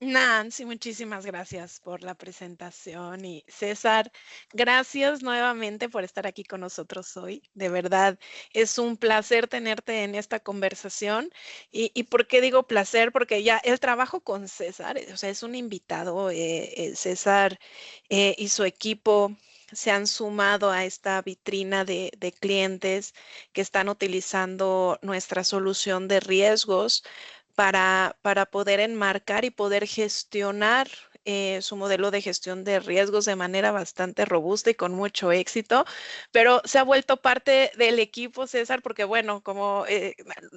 Nancy, muchísimas gracias por la presentación y César, gracias nuevamente por estar aquí con nosotros hoy. De verdad, es un placer tenerte en esta conversación. ¿Y por qué digo placer? Porque ya el trabajo con César, o sea, es un invitado. César y su equipo se han sumado a esta vitrina de clientes que están utilizando nuestra solución de riesgos para poder enmarcar y poder gestionar su modelo de gestión de riesgos de manera bastante robusta y con mucho éxito, pero se ha vuelto parte del equipo, César, porque bueno, como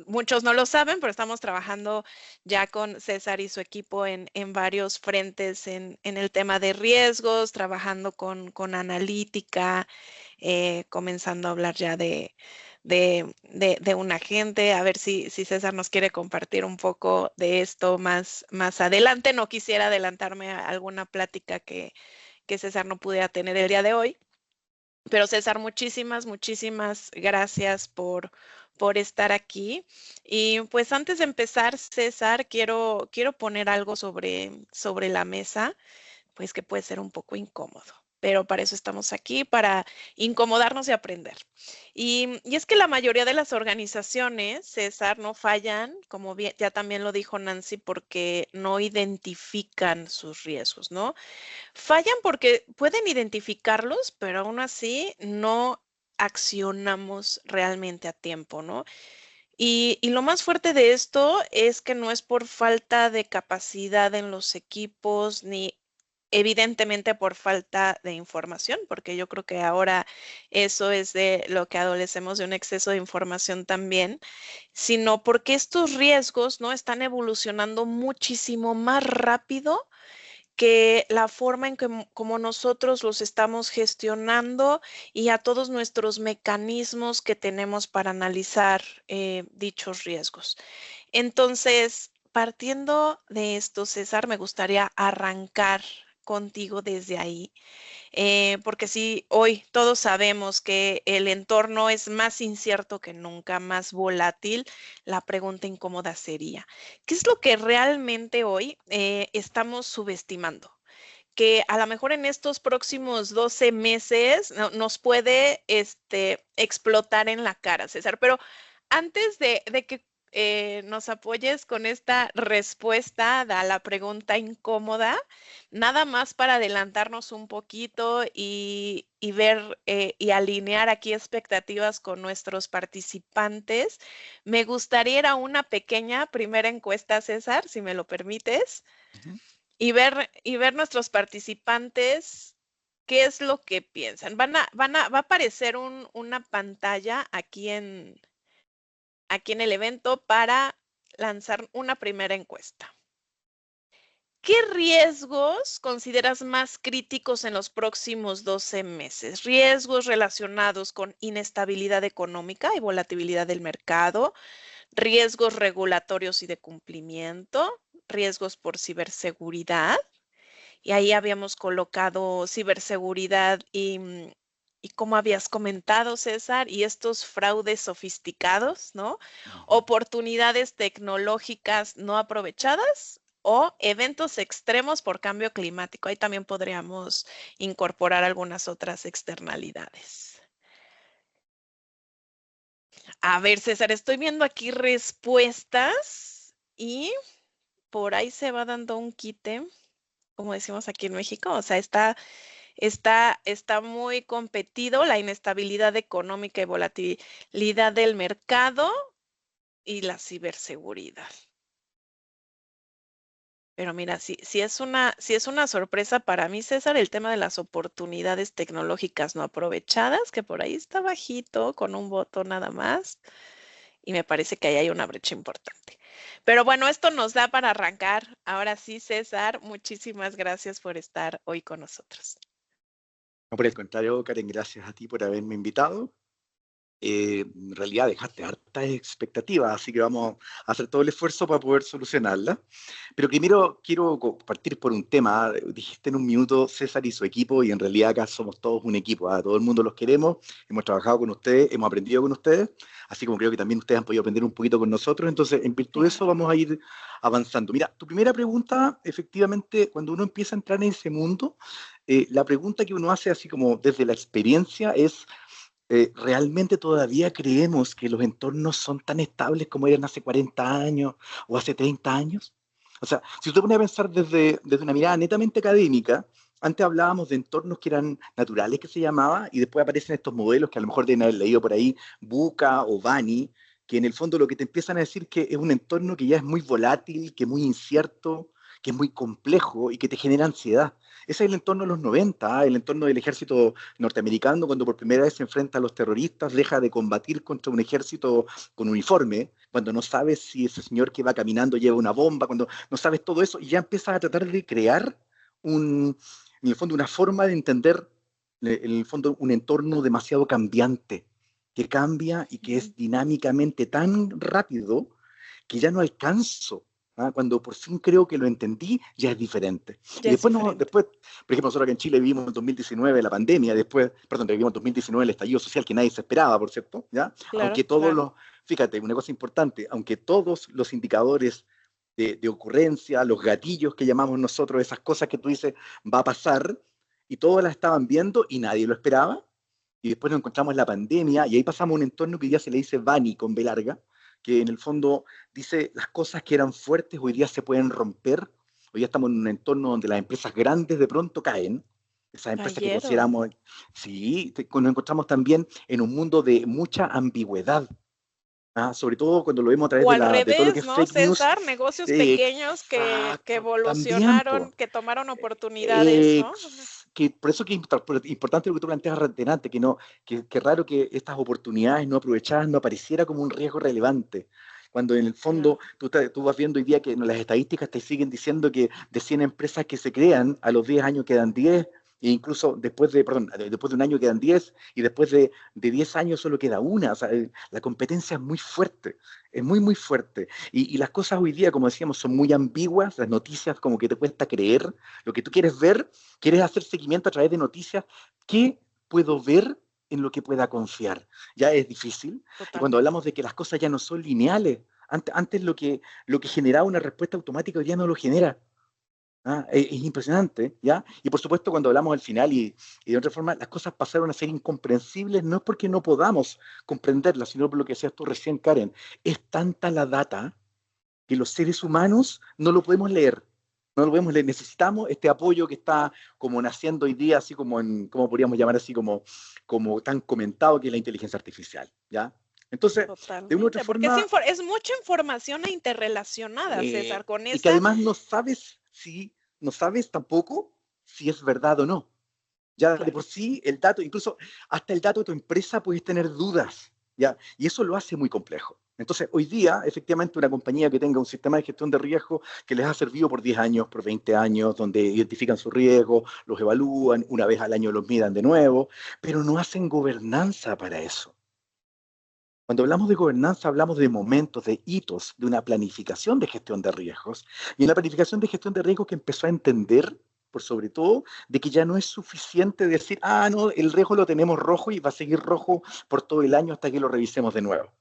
muchos no lo saben, pero estamos trabajando ya con César y su equipo en varios frentes en el tema de riesgos, trabajando con analítica, comenzando a hablar ya de un agente, a ver si César nos quiere compartir un poco de esto más adelante. No quisiera adelantarme a alguna plática que César no pudiera tener el día de hoy. Pero César, muchísimas gracias por estar aquí. Y pues antes de empezar, César, quiero poner algo sobre la mesa, pues que puede ser un poco incómodo, pero para eso estamos aquí, para incomodarnos y aprender. Y es que la mayoría de las organizaciones, César, no fallan, como bien, ya también lo dijo Nancy, porque no identifican sus riesgos, ¿no? Fallan porque pueden identificarlos, pero aún así no accionamos realmente a tiempo, ¿no? Y lo más fuerte de esto es que no es por falta de capacidad en los equipos, ni evidentemente por falta de información, porque yo creo que ahora eso es de lo que adolecemos de un exceso de información también, sino porque estos riesgos, ¿no? Están evolucionando muchísimo más rápido que la forma en que como nosotros los estamos gestionando y a todos nuestros mecanismos que tenemos para analizar dichos riesgos. Entonces, partiendo de esto, César, me gustaría arrancar contigo desde ahí, porque sí, hoy todos sabemos que el entorno es más incierto que nunca, más volátil. La pregunta incómoda sería, ¿qué es lo que realmente hoy estamos subestimando? Que a lo mejor en estos próximos 12 meses nos puede explotar en la cara, César. Pero antes de que nos apoyes con esta respuesta a la pregunta incómoda, nada más para adelantarnos un poquito y ver y alinear aquí expectativas con nuestros participantes, me gustaría ir a una pequeña primera encuesta, César, si me lo permites, Ujú. y ver nuestros participantes qué es lo que piensan. Va a aparecer una pantalla aquí en el evento para lanzar una primera encuesta. ¿Qué riesgos consideras más críticos en los próximos 12 meses? Riesgos relacionados con inestabilidad económica y volatilidad del mercado, riesgos regulatorios y de cumplimiento, riesgos por ciberseguridad. Y ahí habíamos colocado ciberseguridad y como habías comentado, César, y estos fraudes sofisticados, ¿no? Ujú. Oportunidades tecnológicas no aprovechadas o eventos extremos por cambio climático. Ahí también podríamos incorporar algunas otras externalidades. A ver, César, estoy viendo aquí respuestas y por ahí se va dando un quite, como decimos aquí en México, o sea, está muy competido la inestabilidad económica y volatilidad del mercado y la ciberseguridad. Pero mira, si es una sorpresa para mí, César, el tema de las oportunidades tecnológicas no aprovechadas, que por ahí está bajito, con un voto nada más, y me parece que ahí hay una brecha importante. Pero bueno, esto nos da para arrancar. Ahora sí, César, muchísimas gracias por estar hoy con nosotros. No, por el contrario, Karen, gracias a ti por haberme invitado. En realidad dejaste hartas expectativas, así que vamos a hacer todo el esfuerzo para poder solucionarla. Pero primero quiero partir por un tema. Dijiste en un minuto César y su equipo, y en realidad acá somos todos un equipo. Todo el mundo los queremos, hemos trabajado con ustedes, hemos aprendido con ustedes, así como creo que también ustedes han podido aprender un poquito con nosotros. Entonces, en virtud de eso, Claro. vamos a ir avanzando. Mira, tu primera pregunta, efectivamente, cuando uno empieza a entrar en ese mundo, la pregunta que uno hace así como desde la experiencia es ¿realmente todavía creemos que los entornos son tan estables como eran hace 40 años o hace 30 años? O sea, si usted pone a pensar desde una mirada netamente académica, antes hablábamos de entornos que eran naturales, que se llamaba, y después aparecen estos modelos que a lo mejor deben haber leído por ahí, Buca o Bani, que en el fondo lo que te empiezan a decir que es un entorno que ya es muy volátil, que es muy incierto, que es muy complejo y que te genera ansiedad. Ese es el entorno de los 90, el entorno del ejército norteamericano, cuando por primera vez se enfrenta a los terroristas, deja de combatir contra un ejército con uniforme, cuando no sabes si ese señor que va caminando lleva una bomba, cuando no sabes todo eso, y ya empiezas a tratar de crear en el fondo una forma de entender, en el fondo un entorno demasiado cambiante, que cambia y que Ujú. es dinámicamente tan rápido que ya no alcanzo. Cuando por fin creo que lo entendí, ya es diferente. Y Ya es diferente. después, por ejemplo, nosotros acá en Chile vivimos en 2019 la pandemia, después, perdón, vivimos en 2019 el estallido social que nadie se esperaba, por cierto, ¿ya? Claro, Aunque todos claro. los, fíjate, una cosa importante, aunque todos los indicadores de ocurrencia, los gatillos que llamamos nosotros, esas cosas que tú dices va a pasar, y todos las estaban viendo y nadie lo esperaba, y después nos encontramos en la pandemia, y ahí pasamos a un entorno que hoy día se le dice Bani con B larga, que en el fondo dice las cosas que eran fuertes hoy día se pueden romper. Hoy día estamos en un entorno donde las empresas grandes de pronto caen. Esas empresas que Cayeron. consideramos, sí, nos encontramos también en un mundo de mucha ambigüedad. Sobre todo cuando lo vemos a través O al de todo lo que revés, es ¿no, fake news. César? Negocios pequeños que Exacto, también, evolucionaron, po. que tomaron oportunidades, ¿no? Por eso que es importante lo que tú planteas delante, que no, que raro que estas oportunidades no aprovechadas no apareciera como un riesgo relevante. Cuando en el fondo Claro. tú vas viendo hoy día que las estadísticas te siguen diciendo que de 100 empresas que se crean, a los 10 años quedan 10, e incluso después de un año quedan 10, y después de 10 años solo queda una. O sea, la competencia es muy fuerte, es muy, muy fuerte. Y las cosas hoy día, como decíamos, son muy ambiguas, las noticias como que te cuesta creer, lo que tú quieres ver, quieres hacer seguimiento a través de noticias, ¿qué puedo ver en lo que pueda confiar? Ya es difícil. Y cuando Totalmente. hablamos de que las cosas ya no son lineales, antes lo que generaba una respuesta automática hoy día no lo genera. Es impresionante, ¿ya? Y por supuesto, cuando hablamos al final y de otra forma, las cosas pasaron a ser incomprensibles, no es porque no podamos comprenderlas, sino por lo que decías tú recién, Karen. Es tanta la data que los seres humanos no lo podemos leer. No lo podemos leer. Necesitamos este apoyo que está como naciendo hoy día, así como como podríamos llamar así como tan comentado, que es la inteligencia artificial, ¿ya? Entonces, de una u otra Totalmente, porque forma, es mucha información interrelacionada, César, con y que esta. además no sabes tampoco si es verdad o no. Ya de Claro. por sí, el dato, incluso hasta el dato de tu empresa puedes tener dudas, ¿ya? Y eso lo hace muy complejo. Entonces, hoy día, efectivamente, una compañía que tenga un sistema de gestión de riesgo que les ha servido por 10 años, por 20 años, donde identifican sus riesgos, los evalúan, una vez al año los midan de nuevo, pero no hacen gobernanza para eso. Cuando hablamos de gobernanza, hablamos de momentos, de hitos, de una planificación de gestión de riesgos. Y en la planificación de gestión de riesgos que empezó a entender, por sobre todo, de que ya no es suficiente decir, no, el riesgo lo tenemos rojo y va a seguir rojo por todo el año hasta que lo revisemos de nuevo.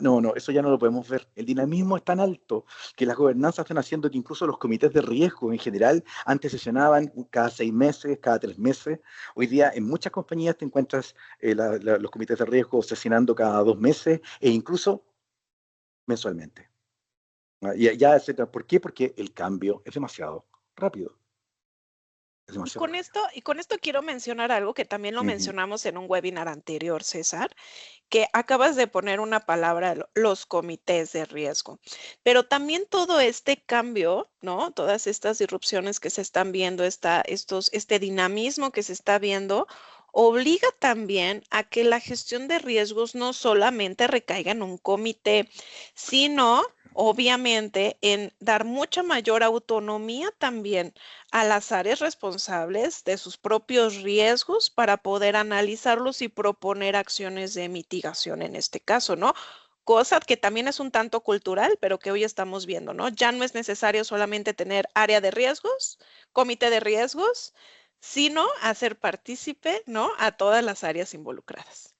No, no, eso ya no lo podemos ver. El dinamismo es tan alto que las gobernanzas están haciendo que incluso los comités de riesgo en general antes sesionaban cada 6 meses, cada 3 meses. Hoy día en muchas compañías te encuentras los comités de riesgo sesionando cada 2 meses e incluso mensualmente. Etcétera. ¿Por qué? Porque el cambio es demasiado rápido. Es Y demasiado con rápido. esto quiero mencionar algo que también lo Uh -huh. mencionamos en un webinar anterior, César, que acabas de poner una palabra, los comités de riesgo. Pero también todo este cambio, ¿no? Todas estas disrupciones que se están viendo, este dinamismo que se está viendo, obliga también a que la gestión de riesgos no solamente recaiga en un comité, sino obviamente en dar mucha mayor autonomía también a las áreas responsables de sus propios riesgos para poder analizarlos y proponer acciones de mitigación en este caso, ¿no? Cosa que también es un tanto cultural, pero que hoy estamos viendo, ¿no? Ya no es necesario solamente tener área de riesgos, comité de riesgos, sino hacer partícipe, ¿no? A todas las áreas involucradas.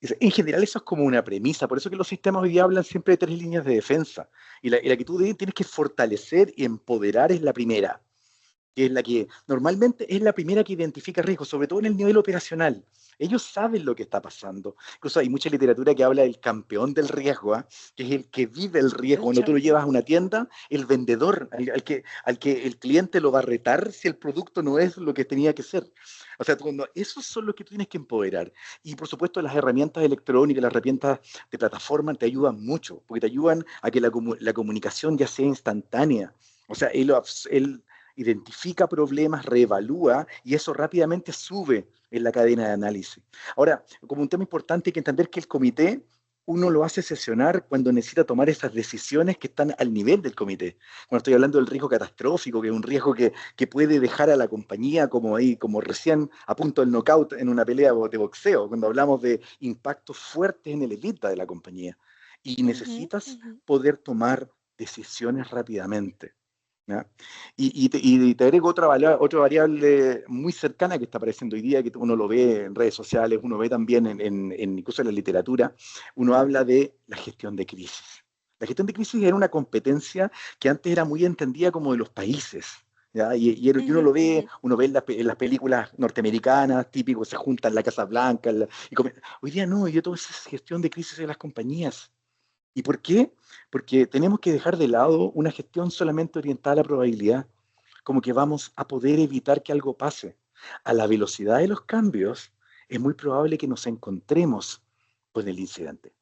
En general eso es como una premisa, por eso que los sistemas hoy día hablan siempre de tres líneas de defensa, y la que tú tienes que fortalecer y empoderar es la primera, que es la que normalmente es la primera que identifica riesgos, sobre todo en el nivel operacional. Ellos saben lo que está pasando. Incluso hay mucha literatura que habla del campeón del riesgo, ¿ah? Que es el que vive el riesgo. El Cuando tú lo champion. llevas a una tienda, el vendedor, al que el cliente lo va a retar si el producto no es lo que tenía que ser. O sea, esos son los que tú tienes que empoderar. Y por supuesto, las herramientas electrónicas, las herramientas de plataforma te ayudan mucho, porque te ayudan a que la comunicación ya sea instantánea. O sea, él identifica problemas, reevalúa y eso rápidamente sube en la cadena de análisis. Ahora, como un tema importante hay que entender que el comité uno lo hace sesionar cuando necesita tomar esas decisiones que están al nivel del comité. Cuando estoy hablando del riesgo catastrófico, que es un riesgo que puede dejar a la compañía como ahí, como recién a punto del knockout en una pelea de boxeo, cuando hablamos de impactos fuertes en el EBITDA de la compañía. Y Ujú, necesitas ujú. poder tomar decisiones rápidamente. ¿Ya? Y te agrego otra variable muy cercana que está apareciendo hoy día, que uno lo ve en redes sociales, uno ve también incluso en la literatura, uno habla de la gestión de crisis. La gestión de crisis era una competencia que antes era muy entendida como de los países. ¿Ya? Y uno Ujú, lo ve, ujú. uno ve en las películas norteamericanas, típico, se juntan en la Casa Blanca. Hoy día no, hoy día todo es gestión de crisis de las compañías. ¿Y por qué? Porque tenemos que dejar de lado una gestión solamente orientada a la probabilidad, como que vamos a poder evitar que algo pase. A la velocidad de los cambios, es muy probable que nos encontremos con el incidente.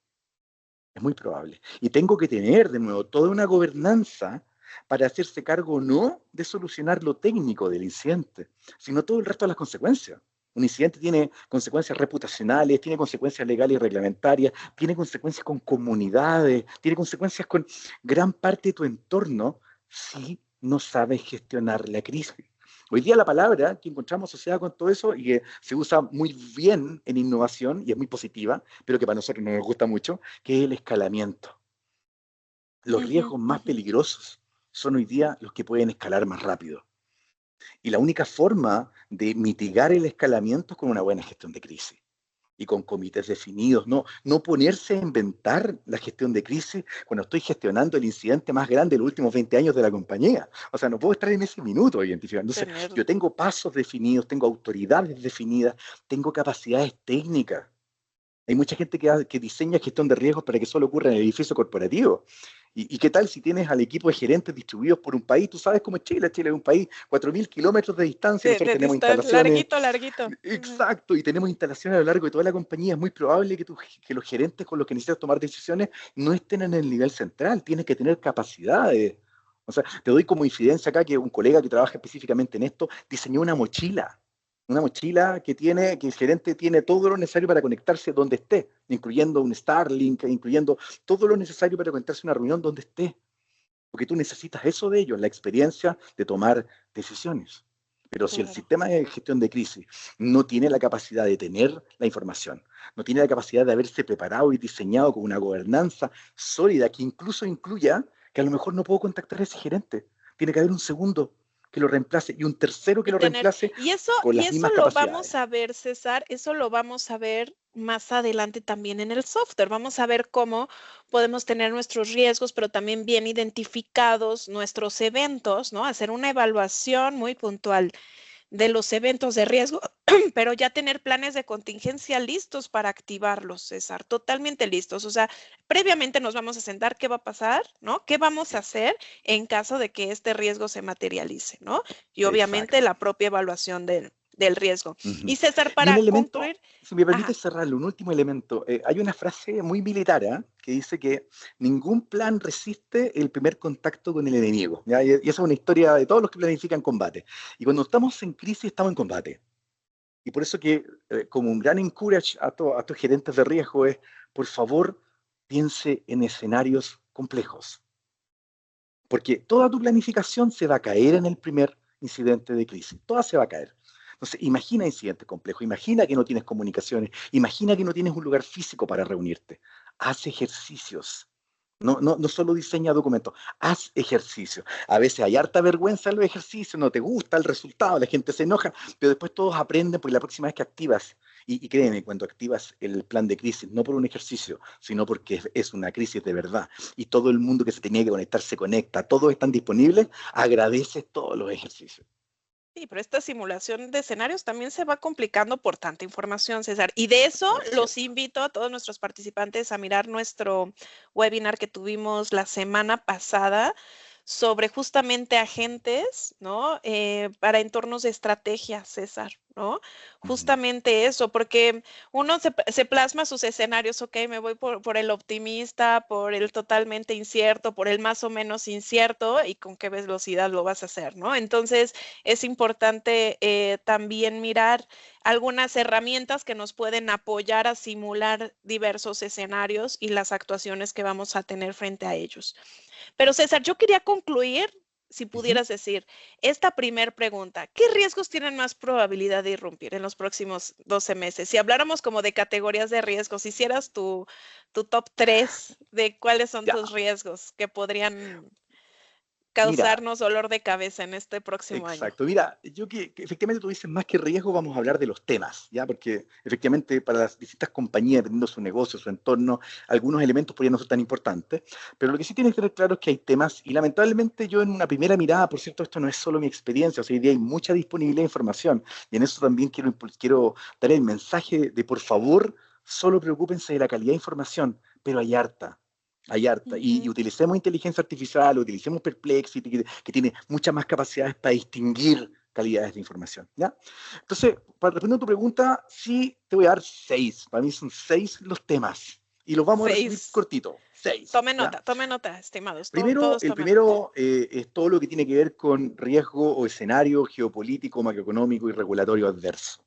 Es muy probable. Y tengo que tener, de nuevo, toda una gobernanza para hacerse cargo no de solucionar lo técnico del incidente, sino todo el resto de las consecuencias. Un incidente tiene consecuencias reputacionales, tiene consecuencias legales y reglamentarias, tiene consecuencias con comunidades, tiene consecuencias con gran parte de tu entorno si no sabes gestionar la crisis. Hoy día la palabra que encontramos asociada con todo eso y que se usa muy bien en innovación y es muy positiva, pero que para nosotros no nos gusta mucho, que es el escalamiento. Los Ujú, riesgos más ujú. peligrosos son hoy día los que pueden escalar más rápido. Y la única forma de mitigar el escalamiento es con una buena gestión de crisis y con comités definidos, no ponerse a inventar la gestión de crisis cuando estoy gestionando el incidente más grande de los últimos 20 años de la compañía. O sea, no puedo estar en ese minuto identificando. Entonces, Tener. yo tengo pasos definidos, tengo autoridades definidas, tengo capacidades técnicas. Hay mucha gente que diseña gestión de riesgos para que solo ocurra en el edificio corporativo. ¿Y qué tal si tienes al equipo de gerentes distribuidos por un país? Tú sabes cómo es Chile. Chile es un país 4.000 kilómetros de distancia. De, Nosotros de tenemos distar instalaciones. larguito, larguito. Ujú. Exacto, y tenemos instalaciones a lo largo de toda la compañía. Es muy probable que los gerentes con los que necesitas tomar decisiones no estén en el nivel central. Tienes que tener capacidades. O sea, te doy como incidencia acá que un colega que trabaja específicamente en esto diseñó una mochila que el gerente tiene todo lo necesario para conectarse donde esté, incluyendo un Starlink, incluyendo todo lo necesario para conectarse a una reunión donde esté. Porque tú necesitas eso de ellos, la experiencia de tomar decisiones. Pero si el Claro. sistema de gestión de crisis no tiene la capacidad de tener la información, no tiene la capacidad de haberse preparado y diseñado con una gobernanza sólida que incluso incluya que a lo mejor no puedo contactar a ese gerente, tiene que haber un segundo que lo reemplace y un tercero que Y lo tener, reemplace y eso, con y las eso mismas lo vamos capacidades. a ver, César, eso lo vamos a ver más adelante también en el software. Vamos a ver cómo podemos tener nuestros riesgos, pero también bien identificados nuestros eventos, ¿no? Hacer una evaluación muy puntual de los eventos de riesgo, pero ya tener planes de contingencia listos para activarlos, César, totalmente listos. O sea, previamente nos vamos a sentar qué va a pasar, ¿no? ¿Qué vamos a hacer en caso de que este riesgo se materialice, ¿no? Y obviamente Exacto. la propia evaluación del riesgo. Y Ujú. César, Y un para elemento, concluir, si me permite ajá, cerrarlo, un último elemento. Hay una frase muy militar, ¿ah? Que dice que ningún plan resiste el primer contacto con el enemigo. ¿Ya? Y esa es una historia de todos los que planifican combate. Y cuando estamos en crisis, estamos en combate. Y por eso que, como un gran encourage a estos gerentes de riesgo es, por favor, piense en escenarios complejos. porque toda tu planificación se va a caer en el primer incidente de crisis, toda se va a caer. Entonces, imagina incidentes complejos, imagina que no tienes comunicaciones, imagina que no tienes un lugar físico para reunirte. Haz ejercicios. No solo diseña documentos, haz ejercicio. A veces hay harta vergüenza en los ejercicios, no te gusta el resultado, la gente se enoja, pero después todos aprenden porque la próxima vez que activas, y créeme, cuando activas el plan de crisis, no por un ejercicio, sino porque es una crisis de verdad, y todo el mundo que se tenía que conectar se conecta, todos están disponibles, agradeces todos los ejercicios. Sí, pero esta simulación de escenarios también se va complicando por tanta información, César. Y de eso Es los cierto. invito a todos nuestros participantes a mirar nuestro webinar que tuvimos la semana pasada sobre justamente agentes, ¿no? Para entornos de estrategia, César, ¿no? Ujú. Justamente eso, porque uno se plasma sus escenarios, ok, me voy por el optimista, por el totalmente incierto, por el más o menos incierto, y con qué velocidad lo vas a hacer, ¿no? Entonces, es importante también mirar algunas herramientas que nos pueden apoyar a simular diversos escenarios y las actuaciones que vamos a tener frente a ellos. Pero César, yo quería concluir, si Ujú. pudieras decir, esta primer pregunta, ¿qué riesgos tienen más probabilidad de irrumpir en los próximos 12 meses? Si habláramos como de categorías de riesgos, hicieras tu top 3 de cuáles son Ya, tus riesgos que podrían mira, causarnos dolor de cabeza en este próximo año. exacto. Mira, yo que efectivamente tú dices más que riesgo, vamos a hablar de los temas, ¿ya? Porque efectivamente para las distintas compañías, dependiendo de su negocio, su entorno, algunos elementos podrían no ser tan importantes, pero lo que sí tienes que tener claro es que hay temas, y lamentablemente yo en una primera mirada, por cierto, esto no es solo mi experiencia, o sea, hoy día hay mucha disponibilidad de información, y en eso también quiero dar el mensaje de por favor, solo preocúpense de la calidad de información, pero hay harta. Hay harta. Y Ujú. utilicemos inteligencia artificial, utilicemos Perplexity, que tiene muchas más capacidades para distinguir calidades de información. ¿Ya? Entonces, para responder a tu pregunta, sí te voy a dar 6. Para mí son 6 los temas. Y los vamos a resumir 6. cortito. 6. ¿Ya? Tome nota, estimados. Primero, Todos el tomen nota. primero es todo lo que tiene que ver con riesgo o escenario geopolítico, macroeconómico y regulatorio adverso.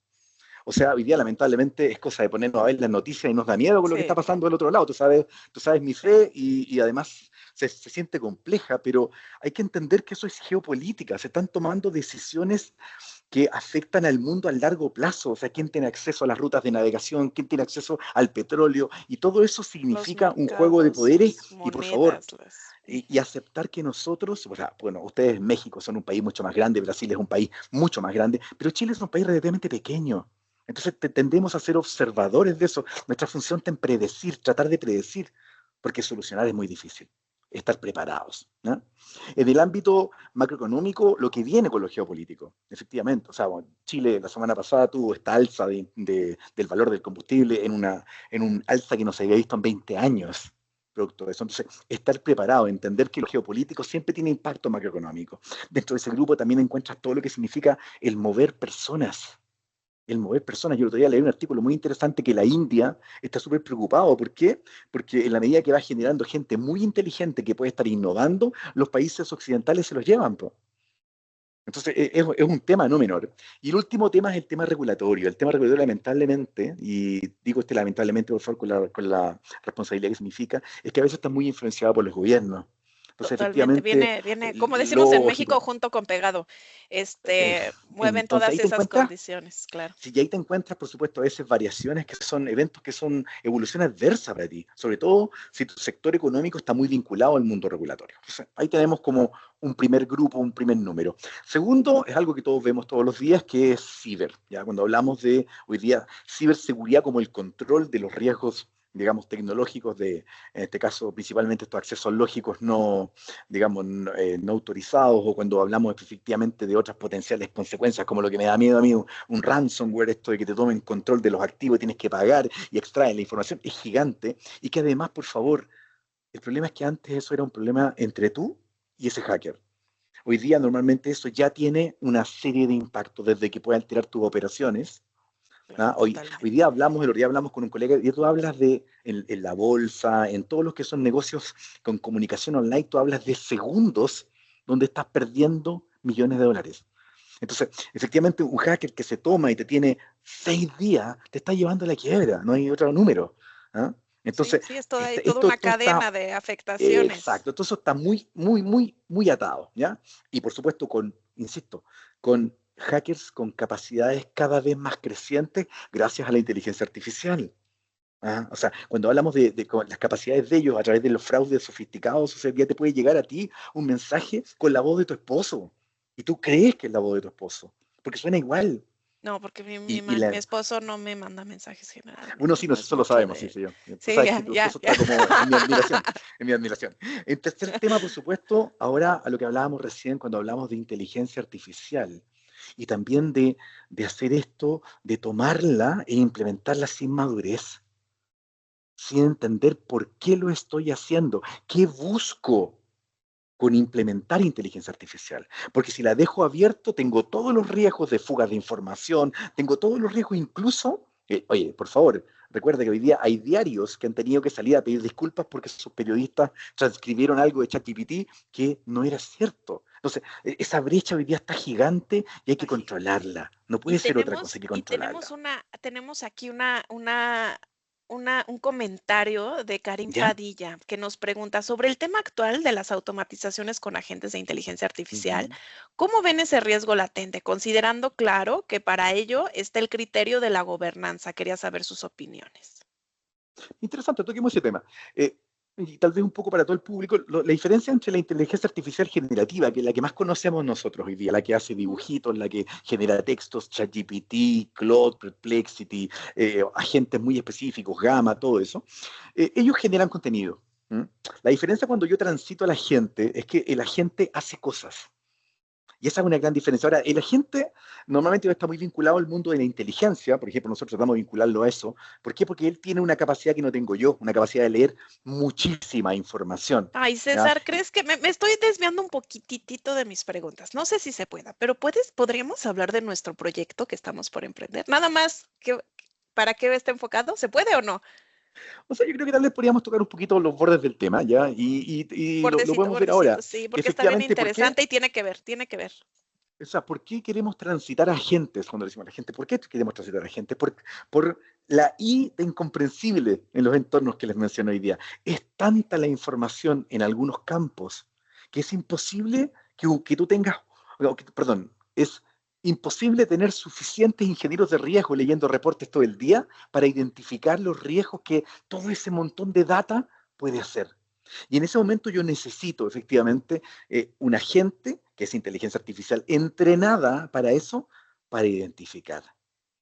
O sea, hoy día lamentablemente es cosa de ponernos a ver las noticias y nos da miedo con lo que está Sí, pasando del otro lado. Tú sabes mi sí. fe y además se siente compleja, pero hay que entender que eso es geopolítica. Se están tomando decisiones que afectan al mundo a largo plazo. O sea, quién tiene acceso a las rutas de navegación, quién tiene acceso al petróleo, y todo eso Los significa un juego de mercados, poderes. las Y por favor, monedas, las... y Ujú. aceptar que nosotros, o sea, bueno, ustedes en México son un país mucho más grande, Brasil es un país mucho más grande, pero Chile es un país relativamente pequeño. Entonces tendemos a ser observadores de eso. Nuestra función está en predecir, tratar de predecir, porque solucionar es muy difícil. Estar preparados, ¿no? En el ámbito macroeconómico, lo que viene con lo geopolítico, efectivamente. O sea, bueno, Chile la semana pasada tuvo esta alza del valor del combustible en un alza que no se había visto en 20 años producto de eso. Entonces, estar preparado, entender que lo geopolítico siempre tiene impacto macroeconómico. Dentro de ese grupo también encuentras todo lo que significa el mover personas. El mover personas. Yo el otro día leí un artículo muy interesante que la India está súper preocupado. ¿Por qué? Porque en la medida que va generando gente muy inteligente que puede estar innovando, los países occidentales se los llevan, po. Entonces, es un tema no menor. Y el último tema es el tema regulatorio. El tema regulatorio, lamentablemente, y digo este lamentablemente, por favor, con la responsabilidad que significa, es que a veces está muy influenciado por los gobiernos. Entonces, Totalmente. efectivamente, Viene, como decimos en México, lógico. junto con pegado. Mueven Entonces, todas ahí te esas encuentras. condiciones, claro. Sí, y ahí te encuentras, por supuesto, a veces variaciones que son eventos que son evolución adversa para ti, sobre todo si tu sector económico está muy vinculado al mundo regulatorio. Entonces, ahí tenemos como un primer grupo, un primer número. Segundo, es algo que todos vemos todos los días, que es ciber. ¿Ya? Cuando hablamos de hoy día ciberseguridad como el control de los riesgos, digamos, tecnológicos en este caso, principalmente estos accesos lógicos no, digamos, no autorizados, o cuando hablamos efectivamente de otras potenciales consecuencias, como lo que me da miedo a mí, un ransomware, esto de que te tomen control de los activos y tienes que pagar y extraen la información, es gigante. Y que además, por favor, el problema es que antes eso era un problema entre tú y ese hacker. Hoy día normalmente eso ya tiene una serie de impactos, desde que puede alterar tus operaciones. Claro, ¿Ah? Hoy día totalmente. hablamos, el otro día hablamos con un colega y tú hablas de en la bolsa, en todos los que son negocios con comunicación online, tú hablas de segundos donde estás perdiendo millones de dólares. Entonces, efectivamente, un hacker que se toma y te tiene 6 días, te está llevando a la quiebra, no hay otro número. ¿Ah? Sí, Entonces, sí, es toda una esto está, cadena de afectaciones. exacto, entonces está muy atado, ¿ya? Y por supuesto insisto, con hackers con capacidades cada vez más crecientes gracias a la inteligencia artificial. O sea, cuando hablamos con las capacidades de ellos a través de los fraudes sofisticados, o sea, ya te puede llegar a ti un mensaje con la voz de tu esposo. Y tú crees que es la voz de tu esposo, porque suena igual. No, porque mi, mi, Y, y ma- mi la, esposo no me manda mensajes bueno, generalmente, sí, no es nosotros lo mucho sabemos, sí, de... sí, yo. Tú Sí, sabes ya, que tu ya, esposo ya. está como en mi admiración, en mi admiración. El tercer tema, por supuesto, ahora a lo que hablábamos recién cuando hablamos de inteligencia artificial y también de hacer esto, de tomarla e implementarla sin madurez, sin entender por qué lo estoy haciendo, qué busco con implementar inteligencia artificial. Porque si la dejo abierto, tengo todos los riesgos de fuga de información, tengo todos los riesgos incluso, oye, por favor, recuerda que hoy día hay diarios que han tenido que salir a pedir disculpas porque sus periodistas transcribieron algo de ChatGPT que no era cierto. Entonces, esa brecha hoy día está gigante y hay que Está gigante. controlarla. No puede ser otra cosa que Y tenemos controlarla. tenemos aquí un comentario de Karim ¿Ya? Padilla que nos pregunta sobre el tema actual de las automatizaciones con agentes de inteligencia artificial. Ujú. ¿Cómo ven ese riesgo latente? Considerando claro que para ello está el criterio de la gobernanza. Quería saber sus opiniones. Interesante, toquemos ese tema. Y tal vez un poco para todo el público, la diferencia entre la inteligencia artificial generativa, que es la que más conocemos nosotros hoy día, la que hace Ujú. dibujitos, la que genera textos, ChatGPT, Claude, Perplexity, agentes muy específicos, Gamma, todo eso, ellos generan contenido. ¿Mm? La diferencia cuando yo transito a la gente es que el agente hace cosas. Y esa es una gran diferencia. Ahora, el agente normalmente está muy vinculado al mundo de la inteligencia, por ejemplo, nosotros tratamos de vincularlo a eso. ¿Por qué? Porque él tiene una capacidad que no tengo yo, una capacidad de leer muchísima información. Ay, ¿Ya? César, ¿crees que me estoy desviando un poquitito de mis preguntas? No sé si se pueda, pero podríamos hablar de nuestro proyecto que estamos por emprender. Nada más que para qué está enfocado, ¿se puede o no? O sea, yo creo que tal vez podríamos tocar un poquito los bordes del tema, ¿ya? Y lo Bordecito, podemos ver bordecito, ahora. sí, porque está bien Efectivamente, ¿por qué? interesante y tiene que ver, tiene que ver. O sea, ¿por qué queremos transitar a agentes cuando decimos a la gente? ¿Por qué queremos transitar a agentes? Por la I de incomprensible en los entornos que les menciono hoy día. Es tanta la información en algunos campos que es imposible que tú tengas, perdón, es imposible tener suficientes ingenieros de riesgo leyendo reportes todo el día para identificar los riesgos que todo ese montón de data puede hacer. Y en ese momento yo necesito efectivamente un agente, que es inteligencia artificial, entrenada para eso, para identificar.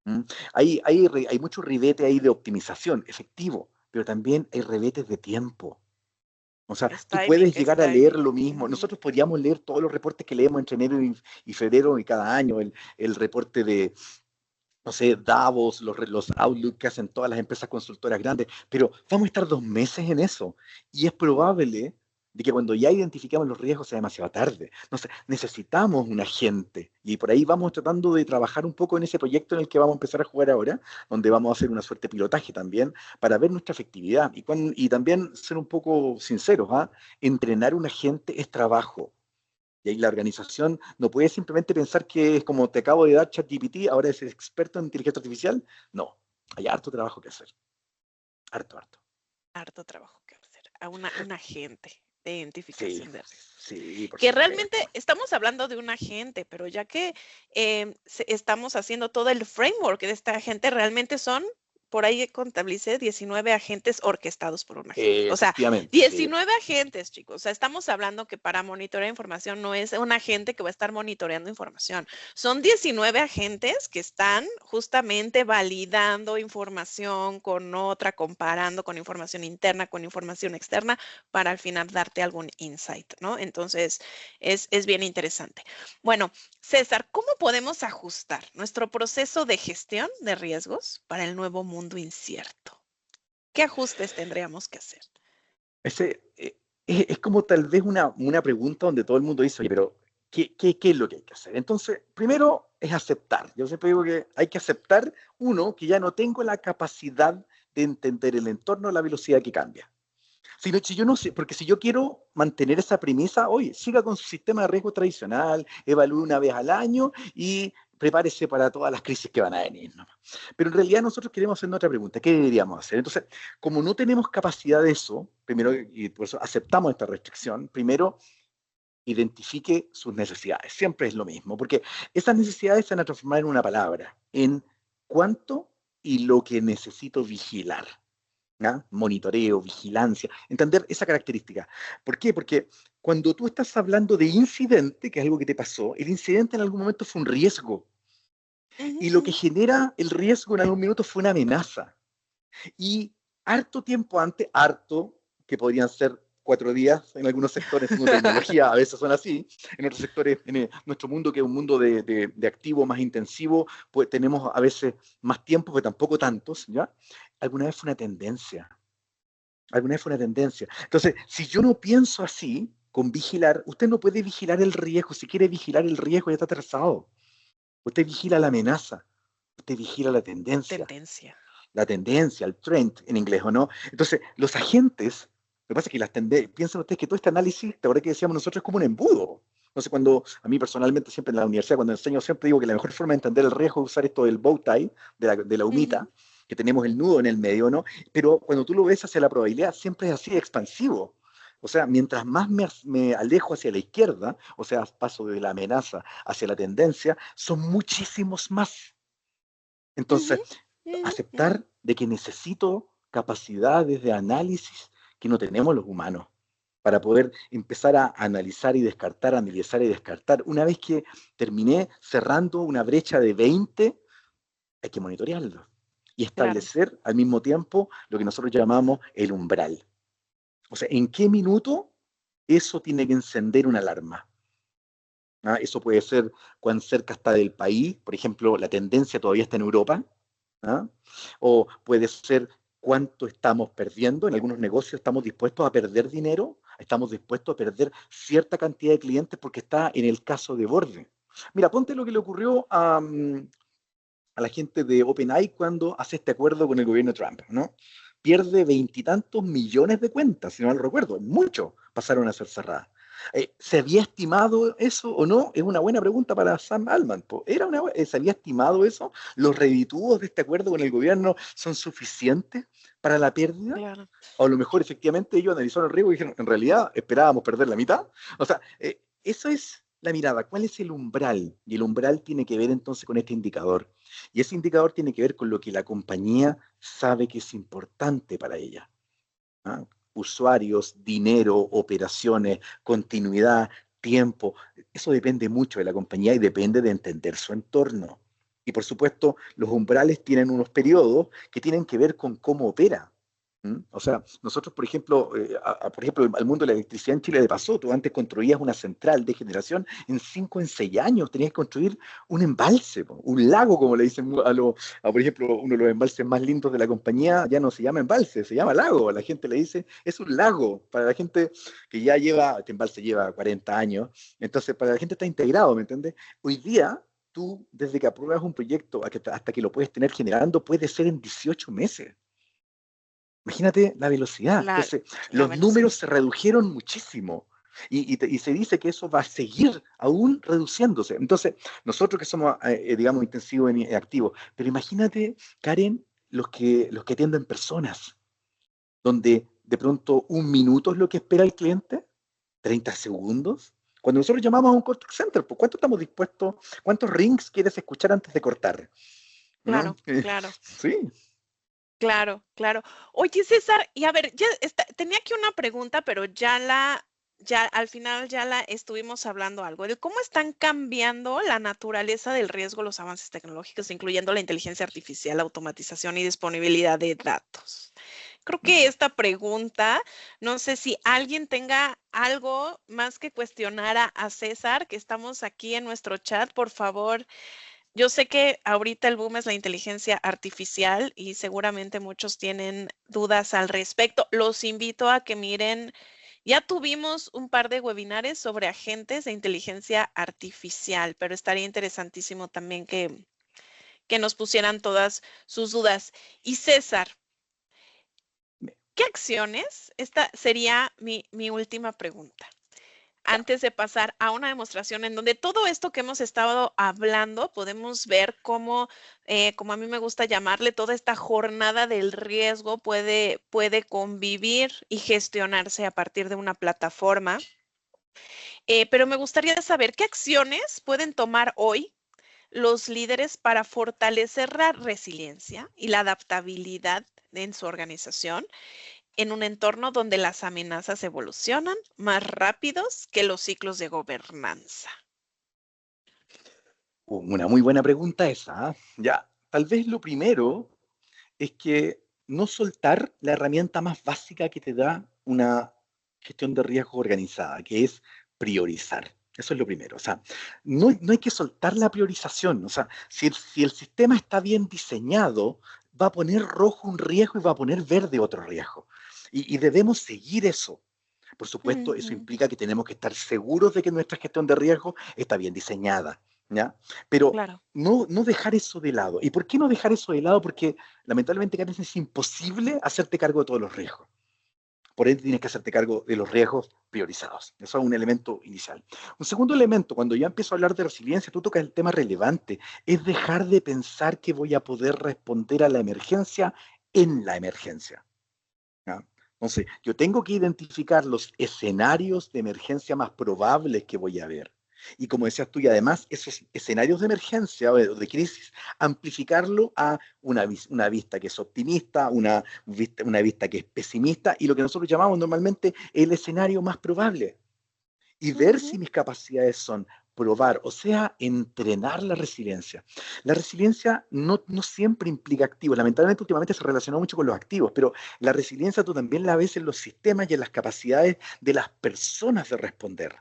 ¿Mm? Hay mucho ribete ahí de optimización, efectivo, pero también hay ribetes de tiempo. O sea, Es tú timing, puedes es llegar a leer timing. lo mismo. Ujú. Nosotros podríamos leer todos los reportes que leemos entre enero y febrero y cada año, el reporte de, no sé, Davos, los Outlook que hacen todas las empresas consultoras grandes, pero vamos a estar 2 meses en eso. Y es probable de que cuando ya identificamos los riesgos sea demasiado tarde. Entonces, necesitamos un agente. Y por ahí vamos tratando de trabajar un poco en ese proyecto en el que vamos a empezar a jugar ahora, donde vamos a hacer una suerte de pilotaje también, para ver nuestra efectividad. Y también ser un poco sinceros, ¿ah? Entrenar un agente es trabajo. Y ahí la organización no puede simplemente pensar que es como te acabo de dar ChatGPT, ahora es experto en inteligencia artificial. No, hay harto trabajo que hacer. Harto, harto. Harto trabajo que hacer. Un agente de Sí, identificación de riesgos. sí, por Que realmente supuesto. estamos hablando de un agente, pero ya que estamos haciendo todo el framework de esta agente, realmente son, por ahí contabilicé 19 agentes orquestados por un agente. O sea, Efectivamente, sí. 19 agentes, chicos. O sea, estamos hablando que para monitorear información no es un agente que va a estar monitoreando información. Son 19 agentes que están justamente validando información con otra, comparando con información interna, con información externa, para al final darte algún insight, ¿no? Entonces, es bien interesante. Bueno, César, ¿cómo podemos ajustar nuestro proceso de gestión de riesgos para el nuevo mundo incierto? ¿Qué ajustes tendríamos que hacer? Ese, es como tal vez una pregunta donde todo el mundo dice, oye, pero ¿qué es lo que hay que hacer? Entonces, primero es aceptar. Yo siempre digo que hay que aceptar, uno, que ya no tengo la capacidad de entender el entorno a la velocidad que cambia. Si yo no sé, porque si yo quiero mantener esa premisa, oye, siga con su sistema de riesgo tradicional, evalúe una vez al año y prepárese para todas las crisis que van a venir, ¿no? Pero en realidad nosotros queremos hacer otra pregunta. ¿Qué deberíamos hacer? Entonces, como no tenemos capacidad de eso, primero, y por eso aceptamos esta restricción, primero, identifique sus necesidades. Siempre es lo mismo, porque esas necesidades se van a transformar en una palabra, en cuánto y lo que necesito vigilar. ¿Ya? Monitoreo, vigilancia, entender esa característica. ¿Por qué? Porque cuando tú estás hablando de incidente, que es algo que te pasó, el incidente en algún momento fue un riesgo. Ujú, Y lo que ujú. genera el riesgo en algún minuto fue una amenaza. Y harto tiempo antes, harto, que podrían ser 4 días en algunos sectores de tecnología, a veces son así, en otros sectores, en nuestro mundo, que es un mundo de activo más intensivo, pues tenemos a veces más tiempo, pero tampoco tantos, ¿ya? Alguna vez fue una tendencia, alguna vez fue una tendencia. Entonces, si yo no pienso así, con vigilar, usted no puede vigilar el riesgo, si quiere vigilar el riesgo ya está atrasado. Usted vigila la amenaza, usted vigila Tendencia. la tendencia, el trend en inglés, ¿o no? Entonces, los agentes, lo que pasa es que las tendencias, piensen ustedes que todo este análisis, la verdad que decíamos nosotros, es como un embudo. Entonces, cuando a mí personalmente, siempre en la universidad, cuando enseño, siempre digo que la mejor forma de entender el riesgo es usar esto del bow tie, de la humita, Ujú. que tenemos el nudo en el medio, ¿no? Pero cuando tú lo ves hacia la probabilidad, siempre es así, expansivo. O sea, mientras más me alejo hacia la izquierda, o sea, paso de la amenaza hacia la tendencia, son muchísimos más. Ujú, Entonces, ujú, ujú. aceptar de que necesito capacidades de análisis que no tenemos los humanos para poder empezar a analizar y descartar, analizar y descartar. Una vez que terminé cerrando una brecha de 20, hay que monitorearlo y Claro. establecer al mismo tiempo lo que nosotros llamamos el umbral. O sea, ¿en qué minuto eso tiene que encender una alarma? ¿Ah? Eso puede ser cuán cerca está del país, por ejemplo, la tendencia todavía está en Europa, ¿ah? O puede ser cuánto estamos perdiendo. En algunos negocios estamos dispuestos a perder dinero, estamos dispuestos a perder cierta cantidad de clientes porque está en el caso de borde. Mira, ponte lo que le ocurrió a la gente de OpenAI cuando hace este acuerdo con el gobierno de Trump, ¿no? Pierde veintitantos millones de cuentas, si no mal recuerdo, muchos pasaron a ser cerradas. ¿Se había estimado eso o no? Es una buena pregunta para Sam Altman. ¿Se había estimado eso? ¿Los redituos de este acuerdo con el gobierno son suficientes para la pérdida? Claro. O a lo mejor efectivamente ellos analizaron el riesgo y dijeron, en realidad esperábamos perder la mitad. O sea, eso es la mirada. ¿Cuál es el umbral? Y el umbral tiene que ver entonces con este indicador. Y ese indicador tiene que ver con lo que la compañía sabe que es importante para ella. ¿Ah? Usuarios, dinero, operaciones, continuidad, tiempo. Eso depende mucho de la compañía y depende de entender su entorno. Y por supuesto, los umbrales tienen unos periodos que tienen que ver con cómo opera. ¿Mm? O sea, nosotros, por ejemplo, por ejemplo, al mundo de la electricidad en Chile le pasó. Tú antes construías una central de generación en 5 o 6 años. Tenías que construir un embalse, un lago, como le dicen por ejemplo, uno de los embalses más lindos de la compañía ya no se llama embalse, se llama lago. La gente le dice, es un lago. Para la gente que ya lleva, este embalse lleva 40 años, entonces para la gente está integrado, ¿me entiendes? Hoy día, tú, desde que apruebas un proyecto hasta que lo puedes tener generando, puede ser en 18 meses. Imagínate la velocidad. La, Entonces, la los velocidad. números se redujeron muchísimo. Y se dice que eso va a seguir aún reduciéndose. Entonces, nosotros que somos, digamos, intensivos y activos, pero imagínate, Karen, los que atienden personas, donde de pronto 1 minuto es lo que espera el cliente, 30 segundos. Cuando nosotros llamamos a un contact center, ¿por cuánto estamos dispuestos? ¿Cuántos rings quieres escuchar antes de cortar? ¿No? Claro, claro. Sí. Claro, claro. Oye, César, y a ver, tenía aquí una pregunta, pero ya al final ya la estuvimos hablando algo de cómo están cambiando la naturaleza del riesgo los avances tecnológicos, incluyendo la inteligencia artificial, la automatización y disponibilidad de datos. Creo que esta pregunta, no sé si alguien tenga algo más que cuestionar a César, que estamos aquí en nuestro chat, por favor. Yo sé que ahorita el boom es la inteligencia artificial y seguramente muchos tienen dudas al respecto. Los invito a que miren, ya tuvimos un par de webinares sobre agentes de inteligencia artificial, pero estaría interesantísimo también que nos pusieran todas sus dudas. Y César, ¿qué acciones? Esta sería mi última pregunta. antes de pasar a una demostración en donde todo esto que hemos estado hablando, podemos ver cómo, como a mí me gusta llamarle, toda esta jornada del riesgo puede convivir y gestionarse a partir de una plataforma. Pero me gustaría saber qué acciones pueden tomar hoy los líderes para fortalecer la resiliencia y la adaptabilidad en su organización en un entorno donde las amenazas evolucionan más rápidos que los ciclos de gobernanza. Una muy buena pregunta esa, ¿ah? Ya, tal vez lo primero es que no soltar la herramienta más básica que te da una gestión de riesgo organizada, que es priorizar. Eso es lo primero. O sea, no hay que soltar la priorización. O sea, si el sistema está bien diseñado, va a poner rojo un riesgo y va a poner verde otro riesgo. Y debemos seguir eso. Por supuesto, eso Ujú, implica que tenemos que estar seguros de que nuestra gestión de riesgo está bien diseñada, ¿ya? Pero claro. no dejar eso de lado. ¿Y por qué no dejar eso de lado? Porque lamentablemente, Karen, es imposible hacerte cargo de todos los riesgos. Por ende, tienes que hacerte cargo de los riesgos priorizados. Eso es un elemento inicial. Un segundo elemento, cuando ya empiezo a hablar de resiliencia, tú tocas el tema relevante, es dejar de pensar que voy a poder responder a la emergencia en la emergencia. ¿Ya? Entonces, yo tengo que identificar los escenarios de emergencia más probables que voy a ver. Y como decías tú, y además esos escenarios de emergencia o de crisis, amplificarlo a una vista que es optimista, una vista que es pesimista y lo que nosotros llamamos normalmente el escenario más probable y ver Ujú, si mis capacidades son probar, o sea, entrenar la resiliencia. La resiliencia no siempre implica activos, lamentablemente últimamente se relacionó mucho con los activos, pero la resiliencia tú también la ves en los sistemas y en las capacidades de las personas de responder.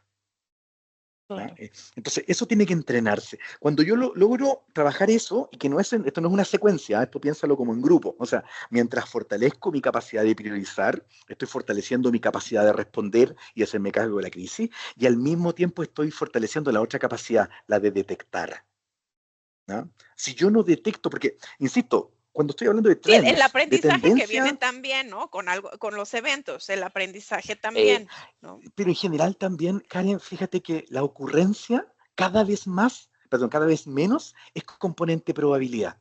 ¿Ya? claro. Entonces, eso tiene que entrenarse. Cuando yo logro trabajar eso, y que esto no es una secuencia, esto piénsalo como en grupo, o sea, mientras fortalezco mi capacidad de priorizar, estoy fortaleciendo mi capacidad de responder y hacerme cargo de la crisis, y al mismo tiempo estoy fortaleciendo la otra capacidad, la de detectar. ¿Ya? Si yo no detecto, porque, insisto, cuando estoy hablando de Sí, el trends, de aprendizaje que viene tendencia, también, ¿no? Con algo, con los eventos, el aprendizaje eh, también, ¿no? pero en general también, Karen, fíjate que la ocurrencia cada vez más, perdón, cada vez menos es componente probabilidad.